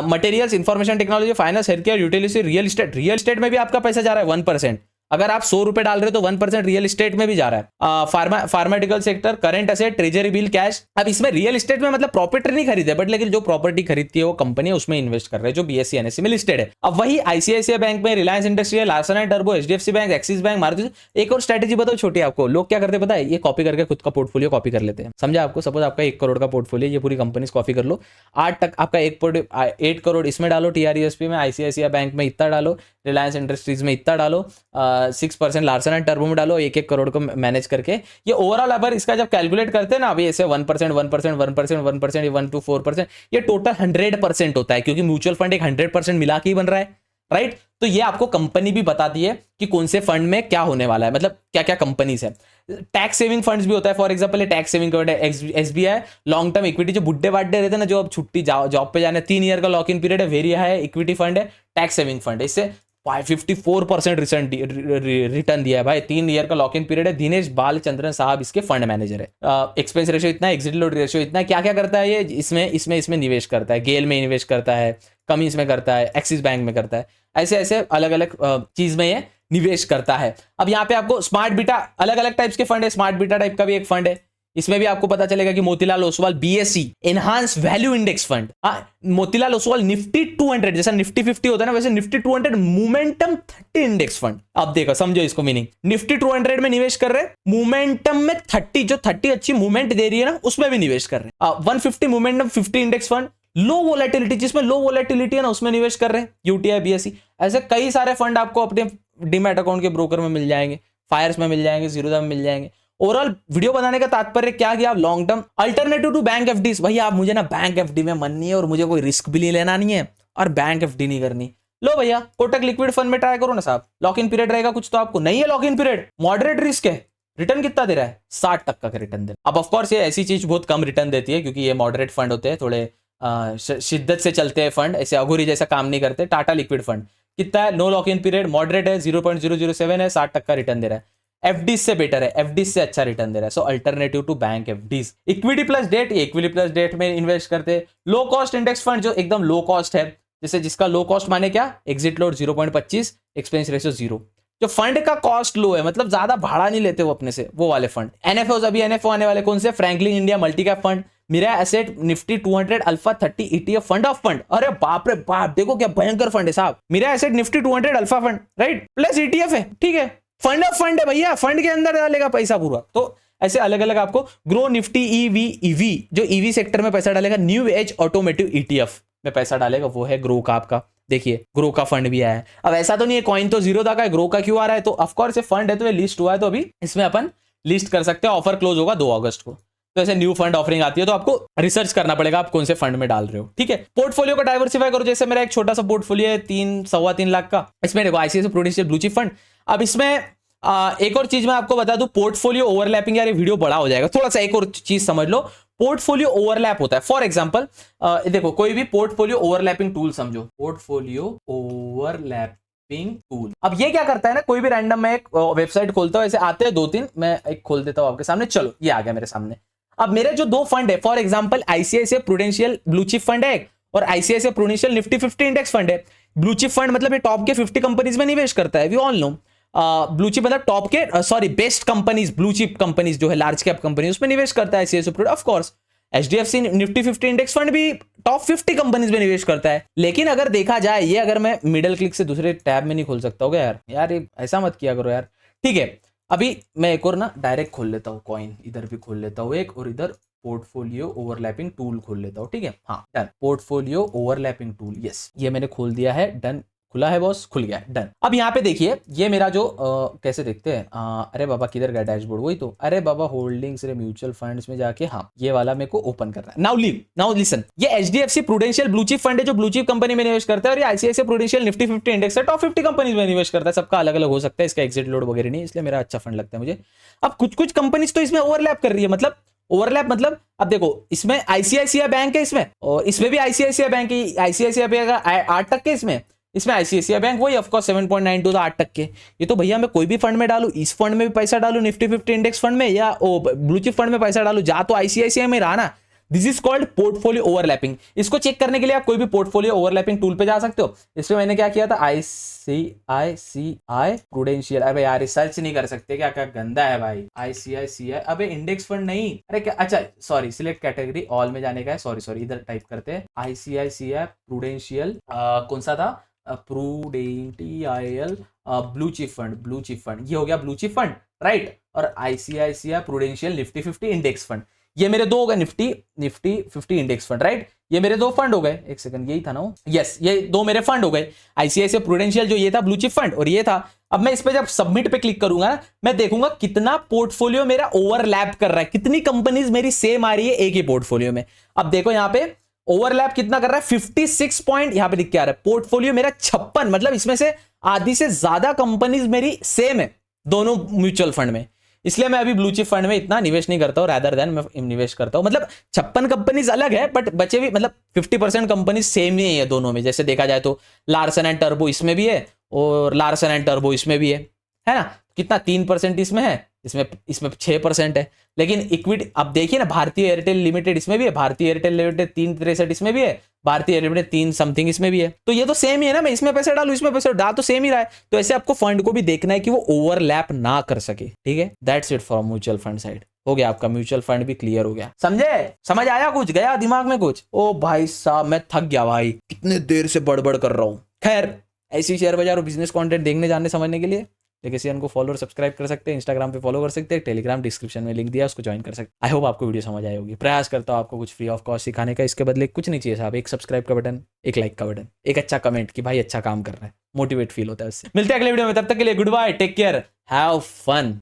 materials, information technology, finance, health care, utility, real estate. Real estate में भी आपका पैसा जा रहा है 1%। अगर आप 100 रुपए डाल रहे हो तो 1% रियल एस्टेट में भी जा रहा है। Pharmaceutical sector, current asset, treasury bill, cash. अब इसमें रियल एस्टेट में मतलब प्रॉपर्टी नहीं खरीदे, बट लेकिन जो प्रॉपर्टी खरीदती है वो कंपनी है, उसमें इन्वेस्ट कर रहे हैं, जो बीएससी एनएससी में लिस्टेड है। अब वही आईसीआईसीआई बैंक में, Reliance industrial, Larsen and turbo, HDFC bank, axis bank, Maruti. एक और स्ट्रेटेजी बताओ छोटी आपको, लोग क्या करते पता है, ये कॉपी करके खुद का पोर्टफोलियो कॉपी कर लेते हैं। समझा आपको? सपोज आपका 1 करोड़ का पोर्टफोलियो, ये पूरी कंपनी कॉपी कर लो, 8 तक आपका 8 करोड़ इसमें डालो, टीआरईएसपी में, आईसीआईसीआई बैंक में इतना डालो, रिलायंस इंडस्ट्रीज में इतना डालो, 6% लार्सन एंड टर्बो में डालो, 1-1 करोड़ को मैनेज करके। ये ओवरऑल अगर इसका जब कैलकुलेट करते हैं ना अभी ऐसे 1%, 1%, 1%, 1%, 1 to 4%, ये टोटल 100% होता है, क्योंकि म्यूचुअल फंड एक 100% मिला के ही बन रहा है, राइट। तो ये आपको कंपनी भी बताती है कि कौन से फंड में क्या होने वाला है, मतलब क्या क्या कंपनीज है। टैक्स सेविंग फंड्स भी होता है, for example tax saving fund है एसबीआई लॉन्ग टर्म इक्विटी, जो बुड्ढे बाड्ढे रहते हैं ना, जो अब छुट्टी जॉब पे जाने, 3 ईयर का लॉक इन पीरियड है, वेरी हाई इक्विटी फंड है, टैक्स सेविंग फंड है। इससे 54% रिटर्न दिया है भाई, 3 ईयर का लॉक इन पीरियड है। दिनेश बालचंद्रन साहब इसके फंड मैनेजर है। एक्सपेंस रेशियो इतना है, एग्जिट लोड रेशियो इतना है। क्या क्या करता है ये? इसमें निवेश करता है, गेल में निवेश करता है, कमीज में करता है, एक्सिस बैंक में करता है, ऐसे ऐसे अलग अलग चीज में ये निवेश करता है। अब यहाँ पे आपको स्मार्ट बीटा, अलग अलग टाइप्स के फंड है, स्मार्ट बीटा टाइप का भी एक फंड है, इसमें भी आपको पता चलेगा कि Motilal Oswal BSE enhance value index fund, Motilal Oswal Nifty 200, जैसा निफ्टी 50 होता है ना, वैसे निफ्टी 200 मोमेंटम 30 इंडेक्स फंड। अब देखो समझो इसको मीनिंग, निफ्टी 200 में निवेश कर रहे हैं, मोमेंटम में 30, जो 30 अच्छी मूवमेंट दे रही है ना, उसमें भी निवेश कर रहे हैं। 150 मोमेंटम 50 इंडेक्स फंड, लो वोलेटिलिटी, जिसमें लो वोलेटिलिटी है ना, उसमें निवेश कर रहे हैं, यूटीआई बीएसई। ऐसे कई सारे फंड आपको अपने डीमैट अकाउंट के ब्रोकर में मिल जाएंगे, फायर्स में मिल जाएंगे, जीरोधा में मिल जाएंगे। ओवरऑल वीडियो बनाने का तात्पर्य क्या किया, आप long term alternative to bank FDs. भैया आप मुझे ना बैंक एफडी में मन नहीं है और मुझे कोई रिस्क भी नहीं लेना नहीं है और बैंक एफडी नहीं करनी, लो भैया कोटक लिक्विड फंड में ट्राई करो ना साहब, लॉक इन पीरियड रहेगा कुछ तो आपको, नहीं है lock in period, moderate risk है, रिटर्न कितना दे रहा है? 60% का रिटर्न दे रहा है। अब ऑफकोर्स ये ऐसी चीज बहुत कम रिटर्न देती है क्योंकि ये मॉडरेट फंड होते हैं, थोड़े शिद्दत से चलते हैं फंड, ऐसे अघोरी जैसा काम नहीं करते। टाटा लिक्विड फंड कितना है? No lock in period, moderate है, 0.007 है, 60% रिटर्न दे रहा है। एफडी से बेटर है, एफडी से अच्छा रिटर्न दे रहा है। So alternative to bank FDs. Equity plus debt, ये इक्विटी प्लस डेट में इन्वेस्ट करते हैं। लो कॉस्ट इंडेक्स फंड जो एकदम लो कॉस्ट है, जैसे जिसका लो कॉस्ट माने क्या? एग्जिट लोड 0.25, एक्सपेंस रेशियो 0, जो फंड का कॉस्ट लो है, मतलब ज्यादा भाड़ा नहीं लेते वो अपने से, वो वाले फंड। एनएफओ, अभी एनएफओ आने वाले कौन से? Franklin India multi cap fund, Mirae asset Nifty 200 alpha 30 ETF fund of fund. अरे बाप रे बाप, देखो क्या भयंकर फंड है साहब। मेरा asset Nifty 200 alpha fund, right, plus ETF है, ठीक है, फंड ऑफ फंड है भैया, फंड के अंदर डालेगा पैसा पूरा। तो ऐसे अलग अलग आपको ग्रो निफ्टी ईवी, ईवी जो ईवी सेक्टर में पैसा डालेगा, न्यू एज ऑटोमेटिव ईटीएफ में पैसा डालेगा, वो है ग्रो का आपका। देखिए ग्रो का फंड भी आया है। अब ऐसा तो नहीं है कॉइन तो जीरो था का, ग्रो का क्यों आ रहा है? तो ऑफकोर्स ये फंड है तो ये लिस्ट हुआ है, तो अभी इसमें अपन लिस्ट कर सकते हैं। ऑफर क्लोज होगा 2 अगस्त को। तो ऐसे न्यू फंड ऑफरिंग आती है तो आपको रिसर्च करना पड़ेगा आप कौन से फंड में डाल रहे हो, ठीक है। पोर्टफोलियो को डाइवर्सिफाई करो। जैसे मेरा एक छोटा सा पोर्टफोलियो है 3-3.25 लाख का, इसमें देखो ICICI prudential blue chip fund. अब इसमें एक और चीज मैं आपको बता दूं, पोर्टफोलियो ओवरलैपिंग, यार ये वीडियो बड़ा हो जाएगा, थोड़ा सा एक और चीज समझ लो। पोर्टफोलियो ओवरलैप होता है। फॉर एग्जांपल देखो कोई भी पोर्टफोलियो ओवरलैपिंग टूल समझो, पोर्टफोलियो ओवरलैपिंग टूल। अब ये क्या करता है ना, कोई भी रैंडम मैं एक वेबसाइट खोलता हूं, ऐसे आते हैं 2-3, मैं एक खोल देता हूं आपके सामने। चलो ये आ गया मेरे सामने। अब मेरे जो 2 फंड है, for example ICICI prudential blue chip fund है और ICICI prudential Nifty 50 index fund है। ब्लू चिप फंड मतलब ये टॉप के 50 कंपनीज में निवेश करता है, we all know. Blue chip मतलब टॉप के sorry best companies, blue chip companies जो है लार्ज कैप कंपनी, उसमें निवेश करता है ICICI. Of course HDFC Nifty 50 index fund भी टॉप 50 कंपनीज में निवेश करता है। लेकिन अगर देखा जाए, ये अगर मैं मिडल क्लिक से दूसरे टैब में नहीं खोल सकता होगा यार ये ऐसा मत किया करो यार, ठीक है। अभी मैं एक और ना डायरेक्ट खोल लेता हूँ कॉइन, इधर भी खोल लेता हूँ एक, और इधर पोर्टफोलियो ओवरलैपिंग टूल खोल लेता हूँ, ठीक है। हाँ done, portfolio overlapping tool, yes ये मैंने खोल दिया है, डन। खुला है बॉस, खुल गया है, डन। अब यहाँ पे देखिए ये मेरा जो कैसे देखते हैं, अरे बाबा किधर गया डैशबोर्ड, वही तो, अरे बाबा होल्डिंग्स रे म्यूचुअल फंड्स में जाके, हाँ ये वाला मेरे को ओपन करना है। नाउ लिसन, ये HDFC prudential blue chip fund है जो ब्लू चिप कंपनी में निवेश करता है, और ये आईसीआईसीआई प्रूडेंशियल निफ्टी 50 इंडेक्स है, टॉप 50 कंपनीज में निवेश करता है। सबका अलग अलग हो सकता है, इसका एग्जिट लोड वगैरह नहीं, इसलिए मेरा अच्छा फंड लगता है मुझे। अब कुछ कंपनीज तो इसमें ओवरलैप कर रही है, मतलब ओवरलैप मतलब अब देखो इसमें आईसीआईसीआई बैंक है इसमें, और इसमें भी आईसीआईसीआई बैंक है, आईसीआईसीआई बैंक 8% इसमें आईसीआईसीआई बैंक वही ऑफकोर्स 7.92 था, 8%। ये तो भैया मैं कोई भी फंड में डालू, इस फंड में भी पैसा डालू निफ्टी 50 इंडेक्स फंड में, या ब्लू चिप फंड में पैसा डालू, जा तो आईसीआईसीआई में रहा ना। This is called portfolio overlapping. इसको चेक करने के लिए आप कोई भी पोर्टफोलियो ओवरलैपिंग टूल पे जा सकते हो। इसमें मैंने क्या किया था, आईसीआईसीआई प्रूडेंशियल, अबे यार रिसर्च नहीं कर सकते क्या, क्या गंदा है भाई। आईसीआईसीआई, अबे इंडेक्स फंड नहीं, अरे क्या, अच्छा सॉरी, सिलेक्ट कैटेगरी ऑल में जाने का है, सॉरी इधर टाइप करते हैं आईसीआईसीआई प्रूडेंशियल, कौन सा था, प्रूडेंटियल ब्लू चिप फंड, ये हो गया ब्लू चिप फंड, राइट। और ICICI prudential Nifty 50 index fund, ये मेरे 2 हो गए, निफ्टी 50 इंडेक्स फंड, राइट। ये मेरे 2 फंड हो गए, एक सेकंड यही था ना, यस ये 2 मेरे फंड हो गए, आईसीआईसीआई प्रूडेंशियल जो ये था ब्लू चिप फंड, और ये था। अब मैं इस पे जब सबमिट पे क्लिक करूंगा ना, मैं देखूंगा कितना पोर्टफोलियो मेरा ओवरलैप कर रहा है, कितनी कंपनीज मेरी सेम आ रही है एक ही पोर्टफोलियो में। अब देखो यहाँ पे ओवरलैप कितना कर रहा है, 56 पॉइंट यहां पे लिख के आ रहा है। पोर्टफोलियो मेरा 56, मतलब इसमें से आधी से ज्यादा कंपनीज मेरी सेम है दोनों म्यूचुअल फंड में। इसलिए मैं अभी ब्लू चिप फंड में इतना निवेश नहीं करता हूं, रादर देन मैं निवेश करता हूं। मतलब 56 कंपनीज अलग है, बट बचे भी मतलब 50% कंपनीज सेम ही है दोनों में। जैसे देखा जाए तो लार्सन एंड टर्बो इसमें भी है, और लार्सन एंड टर्बो इसमें भी है ना। कितना 3% इसमें है, इसमें 6% है। लेकिन इक्विटी अब देखिए ना, भारतीय एयरटेल लिमिटेड इसमें भी है, भारतीय एयरटेल लिमिटेड 3.63 इसमें भी है, भारतीय एयरटेल लिमिटेड 3 समथिंग इसमें भी है। तो ये तो सेम ही है ना, मैं इसमें पैसे डालू इसमें पैसे डाल तो सेम ही रहा है। तो ऐसे आपको फंड को भी देखना है कि वो ओवरलैप ना कर सके, ठीक है। That's it for mutual fund side. हो गया आपका म्यूचुअल फंड भी क्लियर हो गया, समझे, समझ आया, कुछ गया दिमाग में कुछ? ओ भाई साहब मैं थक गया भाई, कितने देर से बड़बड़ कर रहा हूं। खैर ऐसी शेयर बाजार और बिजनेस कंटेंट देखने जानने समझने के लिए लेगेसी को फॉलो और सब्सक्राइब कर सकते हैं, इंस्टाग्राम पे फॉलो कर सकते हैं, टेलीग्राम डिस्क्रिप्शन में लिंक दिया उसको ज्वाइन कर सकते हैं। आई होप आपको वीडियो समझ आई होगी। प्रयास करता हूं आपको कुछ फ्री ऑफ कॉस्ट सिखाने का, इसके बदले कुछ नहीं चाहिए साहब, एक सब्सक्राइब का बटन, एक लाइक का बटन, एक अच्छा कमेंट कि भाई अच्छा काम कर रहा है, मोटिवेट फील होता है उससे। मिलते हैं अगले वीडियो में, तब तक के लिए goodbye, take care, have fun.